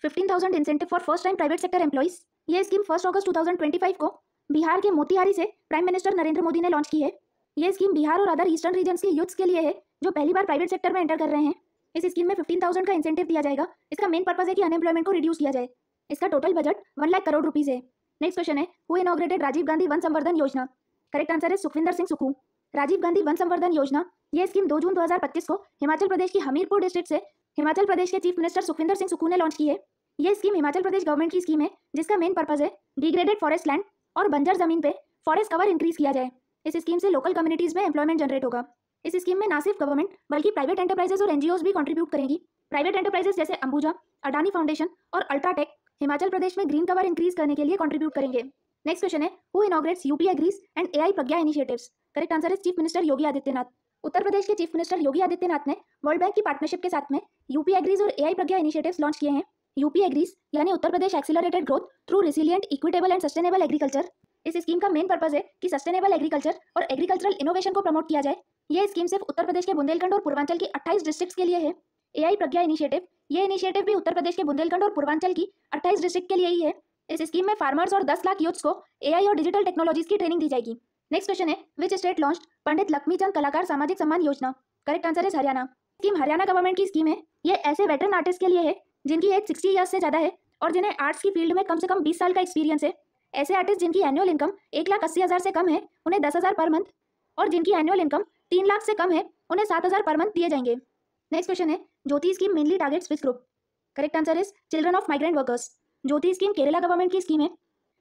15,000 incentive for first time private sector employees, ये स्कीम 1 अगस्त 2025 को बिहार के मोतिहारी से प्राइम मिनिस्टर नरेंद्र मोदी ने लॉन्च की है। ये स्कीम बिहार और अदर ईस्टर्न रीजन्स के यूथ्स के लिए है जो पहली बार प्राइवेट सेक्टर में एंटर कर रहे हैं। इस स्कीम में 15,000 का इंसेंटिव दिया जाएगा। इसका मेन पर्पस है कि अनएम्प्लॉयमेंट को रिड्यूस किया जाए। इसका total budget 1 lakh crore rupees है। नेक्स्ट क्वेश्चन है, who inaugurated Rajiv Gandhi Van Samvardhan Yojana? Correct answer is Sukhvinder Singh Sukhu. Rajiv Gandhi Van Samvardhan Yojana ये स्कीम 2 जून 2025 को हिमाचल प्रदेश की हमीरपुर डिस्ट्रिक्ट से हिमाचल प्रदेश के चीफ मिनिस्टर सुखविंदर सिंह सुक्खू ने लॉन्च की है। ये स्कीम हिमाचल प्रदेश गवर्नमेंट की स्कीम है जिसका मेन पर्पस है डिग्रेडेड फॉरेस्ट लैंड और बंजर जमीन पे फॉरेस्ट कवर इंक्रीज किया जाए। इस स्कीम से लोकल कम्युनिटीज में एम्प्लॉयमेंट जनरेट होगा। इस स्कीम में ना सिर्फ गवर्नमेंट बल्कि प्राइवेट एंटरप्राइजेस और एनजीओज भी कंट्रीब्यूट करेंगी। प्राइवेट एंटरप्राइजेस जैसे अंबुजा, अडानी फाउंडेशन और अल्ट्राटेक हिमाचल प्रदेश में ग्रीन कवर इंक्रीज करने के लिए कंट्रीब्यूट करेंगे। नेक्स्ट क्वेश्चन है, who inaugurates UP agrees and AI Pragya initiatives? Correct answer is chief minister Yogi Adityanath. Uttar Pradesh के चीफ मिनिस्टर योगी आदित्यनाथ ने वर्ल्ड बैंक की पार्टनरशिप के साथ में यूपी एग्रीज और एआई प्रज्ञा इनिशिएटिव्स लॉन्च किए हैं। यूपी एग्रीज यानी Uttar Pradesh accelerated growth through resilient equitable and sustainable agriculture. इस स्कीम का मेन पर्पज है कि सस्टेनेबल एग्रीकल्चर और एग्रीकल्चरल इनोवेशन को प्रमोट किया जाए। यह स्कीम सिर्फ उत्तर प्रदेश के बुंदेलखंड और पूर्वांचल की 28 डिस्ट्रिक्ट्स के लिए है। एआई प्रज्ञा इनिशिएटिव, ये इनिशिएटिव भी उत्तर प्रदेश के बुंदेलखंड और पूर्वांचल की 28 डिस्ट्रिक्ट के लिए ही है। इस स्कीम में फार्मर्स और 10 लाख यूथ्स को एआई और डिजिटल टेक्नोलॉजीज की ट्रेनिंग दी जाएगी। नेक्स्ट क्वेश्चन है, विच स्टेट लॉन्च्ड पंडित लक्ष्मीचंद कलाकार सामाजिक सम्मान योजना? करेक्ट आंसर है हरियाणा। स्कीम हरियाणा गवर्नमेंट की स्कीम है। ये ऐसे वेटरन आर्टिस्ट के लिए है जिनकी एज 60 ईयर्स से ज़्यादा है और जिन्हें आर्ट्स की फील्ड में कम से कम 20 साल का एक्सपीरियंस है। ऐसे आर्टिस्ट जिनकी एनुअल इनकम 1,80,000 से कम है उन्हें 10,000 पर मंथ, और जिनकी एनुअल इनकम 3 लाख से कम है उन्हें 7,000 पर मंथ दिए जाएंगे। नेक्स्ट क्वेश्चन है, Jyoti scheme mainly targets which group? Correct answer is children of migrant workers. Jyoti scheme Kerala government की स्कीम है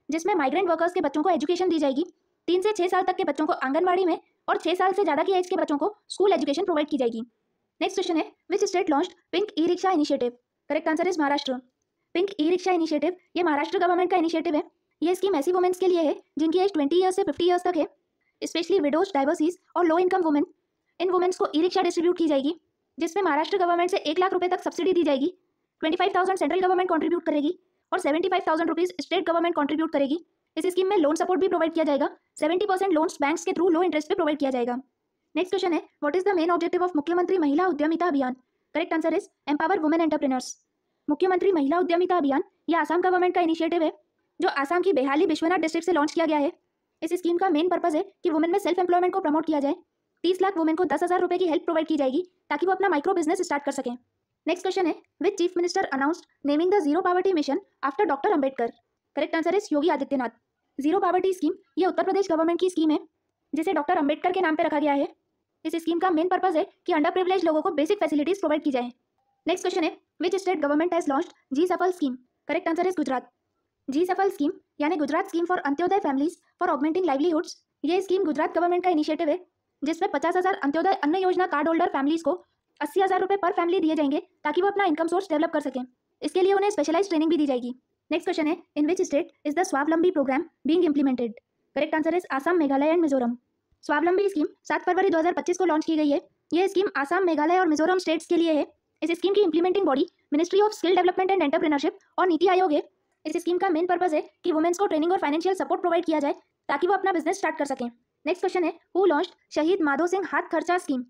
जिसमें माइग्रेंट वर्कर्स के बच्चों को एजुकेशन दी जाएगी। 3 से 6 साल तक के बच्चों को आंगनबाड़ी में और 6 साल से ज़्यादा की एज के बच्चों को स्कूल एजुकेशन प्रोवाइड की जाएगी। नेक्स्ट क्वेश्चन है, which state launched pink e rickshaw initiative? Correct answer is Maharashtra. Pink e rickshaw initiative ये महाराष्ट्र गवर्नमेंट का इनिशिएटिव है। ये स्कीम ऐसी वुमेन्स के लिए है जिनकी एज 20 ईयर्स से 50 ईयर्स तक है, स्पेशली विडोज, डाइवर्सीज और लो इनकम वुमेन। इन वुमेन्स को ई रिक्शा डिस्ट्रीब्यूट की जाएगी जिसमें महाराष्ट्र गवर्नमेंट से 1 लाख रुपए तक सब्सिडी दी जाएगी। 25,000 सेंट्रल गवर्नमेंट कंट्रीब्यूट करेगी और 75,000 रुपीज स्टेट गवर्नमेंट कंट्रीब्यूट करेगी। इस स्कीम में लोन सपोर्ट भी प्रोवाइड किया जाएगा। 70% लोन्स बैंक्स के थ्रू लो इंटरेस्ट पे प्रोवाइड किया जाएगा। नेक्स्ट क्वेश्चन है, what is the main objective of मुख्यमंत्री महिला उद्यमिता अभियान? Correct answer is empower women entrepreneurs. मुख्यमंत्री महिला उद्यमिता अभियान यह आसाम गवर्नमेंट का इनिशिएटिव है जो आसाम की बेहाली विश्वनाथ डिस्ट्रिक्ट से लॉन्च किया गया है। इस स्कीम का मेन पर्पज है कि वुमेन में सेल्फ एम्प्लॉयमेंट को प्रमोट किया जाए। 30 लाख वुमेन को 10,000 रुपए की हेल्प प्रोवाइड की जाएगी ताकि वो अपना माइक्रो बिजनेस स्टार्ट कर सकें। नेक्स्ट क्वेश्चन है, which chief minister announced naming the zero poverty mission after doctor Ambedkar? Correct answer is Yogi Adityanath. Zero poverty scheme ये उत्तर प्रदेश गवर्नमेंट की स्कीम है जिसे डॉक्टर अंबेडकर के नाम पे रखा गया है। इस स्कीम का मेन पर्पज है कि अंडर प्रिविलेज लोगों को बेसिक फैसिलिटीज प्रोवाइड की जाए। नेक्स्ट क्वेश्चन है, which state government has launched G Safal scheme? Correct answer is Gujarat. G Safal scheme यानी Gujarat scheme for Antyodaya families for augmenting livelihoods, ये स्कीम गुजरात गवर्नमेंट का इनिशिएटिव है जिसमें 50,000 अंत्योदय अन्न योजना कार्ड होल्डर फैमिलीज को 80,000 रुपए पर फैमिली दिए जाएंगे ताकि वो अपना इनकम सोर्स डेवलप कर सकें। इसके लिए उन्हें स्पेशलाइज ट्रेनिंग भी दी जाएगी। नेक्स्ट क्वेश्चन है, in which state is the Swavalambi program being implemented? Correct answer is Assam, Meghalaya and Mizoram. Swavalambi scheme 7 फरवरी 2025 को लॉन्च की गई है। यह स्कीम आसाम, मेघालय और मिजोरम स्टेट्स के लिए है। इस स्कीम की implementing body ministry of skill development and entrepreneurship और नीति आयोग है। इस स्कीम का मेन पर्पज है कि वुमेन्स को ट्रेनिंग और फाइनेंशियल सपोर्ट प्रोवाइड किया जाए ताकि वो अपना बिजनेस स्टार्ट कर सकें। नेक्स्ट क्वेश्चन है, हु लॉन्च्ड शहीद माधो सिंह हाथ खर्चा scheme?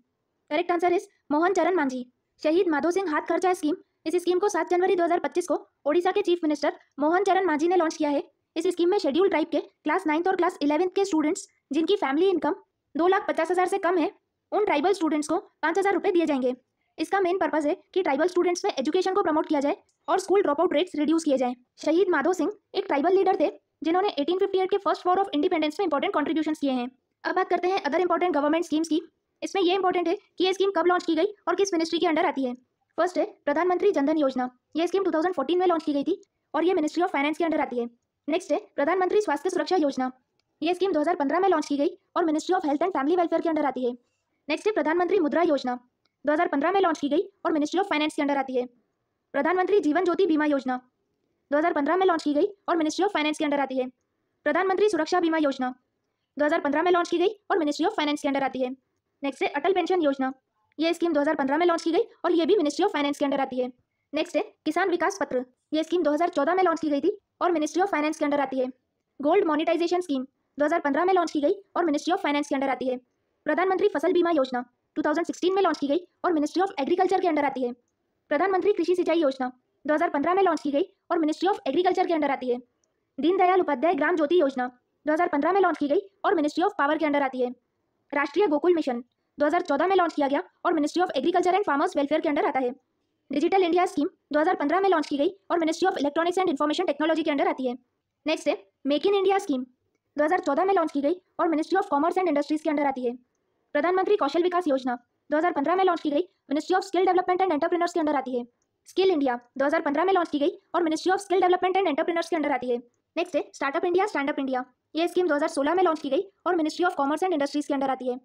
Correct answer is Mohan चरण मांझी। शहीद माधो सिंह हाथ खर्चा स्कीम, इस स्कीम को 7 जनवरी 2025 को ओडिशा के चीफ मिनिस्टर मोहन चरण मांझी ने लॉन्च किया है। इस स्कीम में शेड्यूल ट्राइब के क्लास 9th और क्लास 11th के स्टूडेंट्स जिनकी फैमिली इनकम 2,50,000 से कम है उन ट्राइबल स्टूडेंट्स को 5,000 रुपए दिए जाएंगे। इसका मेन पर्पज है कि ट्राइबल स्टूडेंट्स में एजुकेशन को प्रमोट किया जाए और school drop out rates reduce किए जाएं। शहीद माधो सिंह एक ट्राइबल लीडर थे जिन्होंने 1858 के फर्स्ट वॉर ऑफ इंडिपेंडेंस में इंपॉर्टेंट कॉन्ट्रीब्यूशंस किए हैं। अब बात करते हैं अदर इंपॉर्टेंट गवर्नमेंट स्कीम्स की। इसमें यह इंपॉर्टेंट है कि ये स्कीम कब लॉन्च की गई और किस मिनिस्ट्री के अंडर आती है। फर्स्ट है प्रधानमंत्री जनधन योजना। यह स्कीम 2014 में लॉन्च की गई थी और ये मिनिस्ट्री ऑफ फाइनेंस के अंडर आती है। नेक्स्ट है प्रधानमंत्री स्वास्थ्य सुरक्षा योजना। यह स्कीम 2015 में लॉन्च की गई और ministry of health and family welfare के अंडर आती है। नेक्स्ट है प्रधानमंत्री मुद्रा योजना, 2015 में लॉन्च की गई और मिनिस्ट्री ऑफ फाइनेंस के अंडर आती है। प्रधानमंत्री जीवन ज्योति बीमा योजना 2015 में लॉन्च की गई और मिनिस्ट्री ऑफ फाइनेंस के अंडर आती है। प्रधानमंत्री सुरक्षा बीमा योजना 2015 में लॉन्च की गई और मिनिस्ट्री ऑफ फाइनेंस के अंडर आती है। नेक्स्ट है अटल पेंशन योजना। यह स्कीम 2015 में लॉन्च की गई और ये भी मिनिस्ट्री ऑफ फाइनेंस के अंडर आती है। नेक्स्ट है किसान विकास पत्र। यह स्कीम 2014 में लॉन्च की गई थी और मिनिस्ट्री ऑफ फाइनेंस के अंडर आती है। गोल्ड मोनिटाइजेशन स्कीम 2015 में लॉन्च की गई और मिनिस्ट्री ऑफ फाइनेंस के अंडर आती है। प्रधानमंत्री फसल बीमा योजना 2016 में लॉन्च की गई और मिनिस्ट्री ऑफ एग्रीकल्चर के अंडर आती है। प्रधानमंत्री कृषि सिंचाई योजना 2015 में लॉन्च की गई और मिनिस्ट्री ऑफ एग्रीकल्चर के अंडर आती है। दीनदयाल उपाध्याय ग्राम ज्योति योजना 2015 में लॉन्च की गई और मिनिस्ट्री ऑफ पावर के अंडर आती है। राष्ट्रीय गोकुल मिशन 2014 में लॉन्च किया गया और ministry of agriculture and farmers welfare के अंडर आता है। डिजिटल इंडिया स्कीम 2015 में लॉन्च की गई और ministry of electronics and information technology के अंडर आती है। नेक्स्ट है मेक इन इंडिया स्कीम 2014 में लॉन्च की गई और ministry of commerce and industries के अंडर आती है। प्रधानमंत्री कौशल विकास योजना 2015 में लॉन्च की गई, ministry of skill development and entrepreneurs के अंडर आती है। स्किल इंडिया 2015 में लॉन्च की गई और ministry of skill development and entrepreneurs के अंडर आती है। नेक्स्ट है स्टार्टअप इंडिया स्टैंडअप इंडिया। ये स्कीम 2016 में लॉन्च की गई और ministry of commerce and industries के अंडर आती है।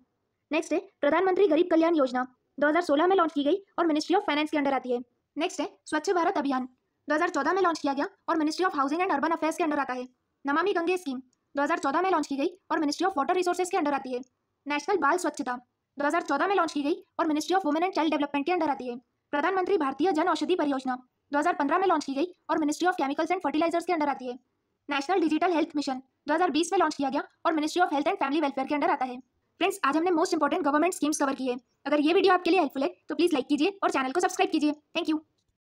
नेक्स्ट है प्रधानमंत्री गरीब कल्याण योजना 2016 में लॉन्च की गई और मिनिस्ट्री ऑफ फाइनेंस के अंडर आती है। नेक्स्ट है स्वच्छ भारत अभियान 2014 में लॉन्च किया गया और ministry of housing and urban affairs के अंडर आता है। नमामि गंगे स्कीम 2014 में लॉन्च की गई और मिनिस्ट्री ऑफ वाटर रिसोर्सेज के अंडर आती है। नेशनल बाल स्वच्छता 2014 में लॉन्च की गई और ministry of women and child development के अंडर आती है। प्रधानमंत्री भारतीय जन औषधि परियोजना 2015 में लॉन्च की गई और ministry of chemicals and fertilizers के अंडर आती है। नेशनल डिजिटल हेल्थ मिशन 2020 में लॉन्च किया गया और ministry of health and family welfare के अंडर आता है। फ्रेंड्स, आज हमने most important government schemes cover की है। अगर ये वीडियो आपके लिए हेल्पफुल है तो प्लीज़ लाइक कीजिए और चैनल को सब्सक्राइब कीजिए। Thank you.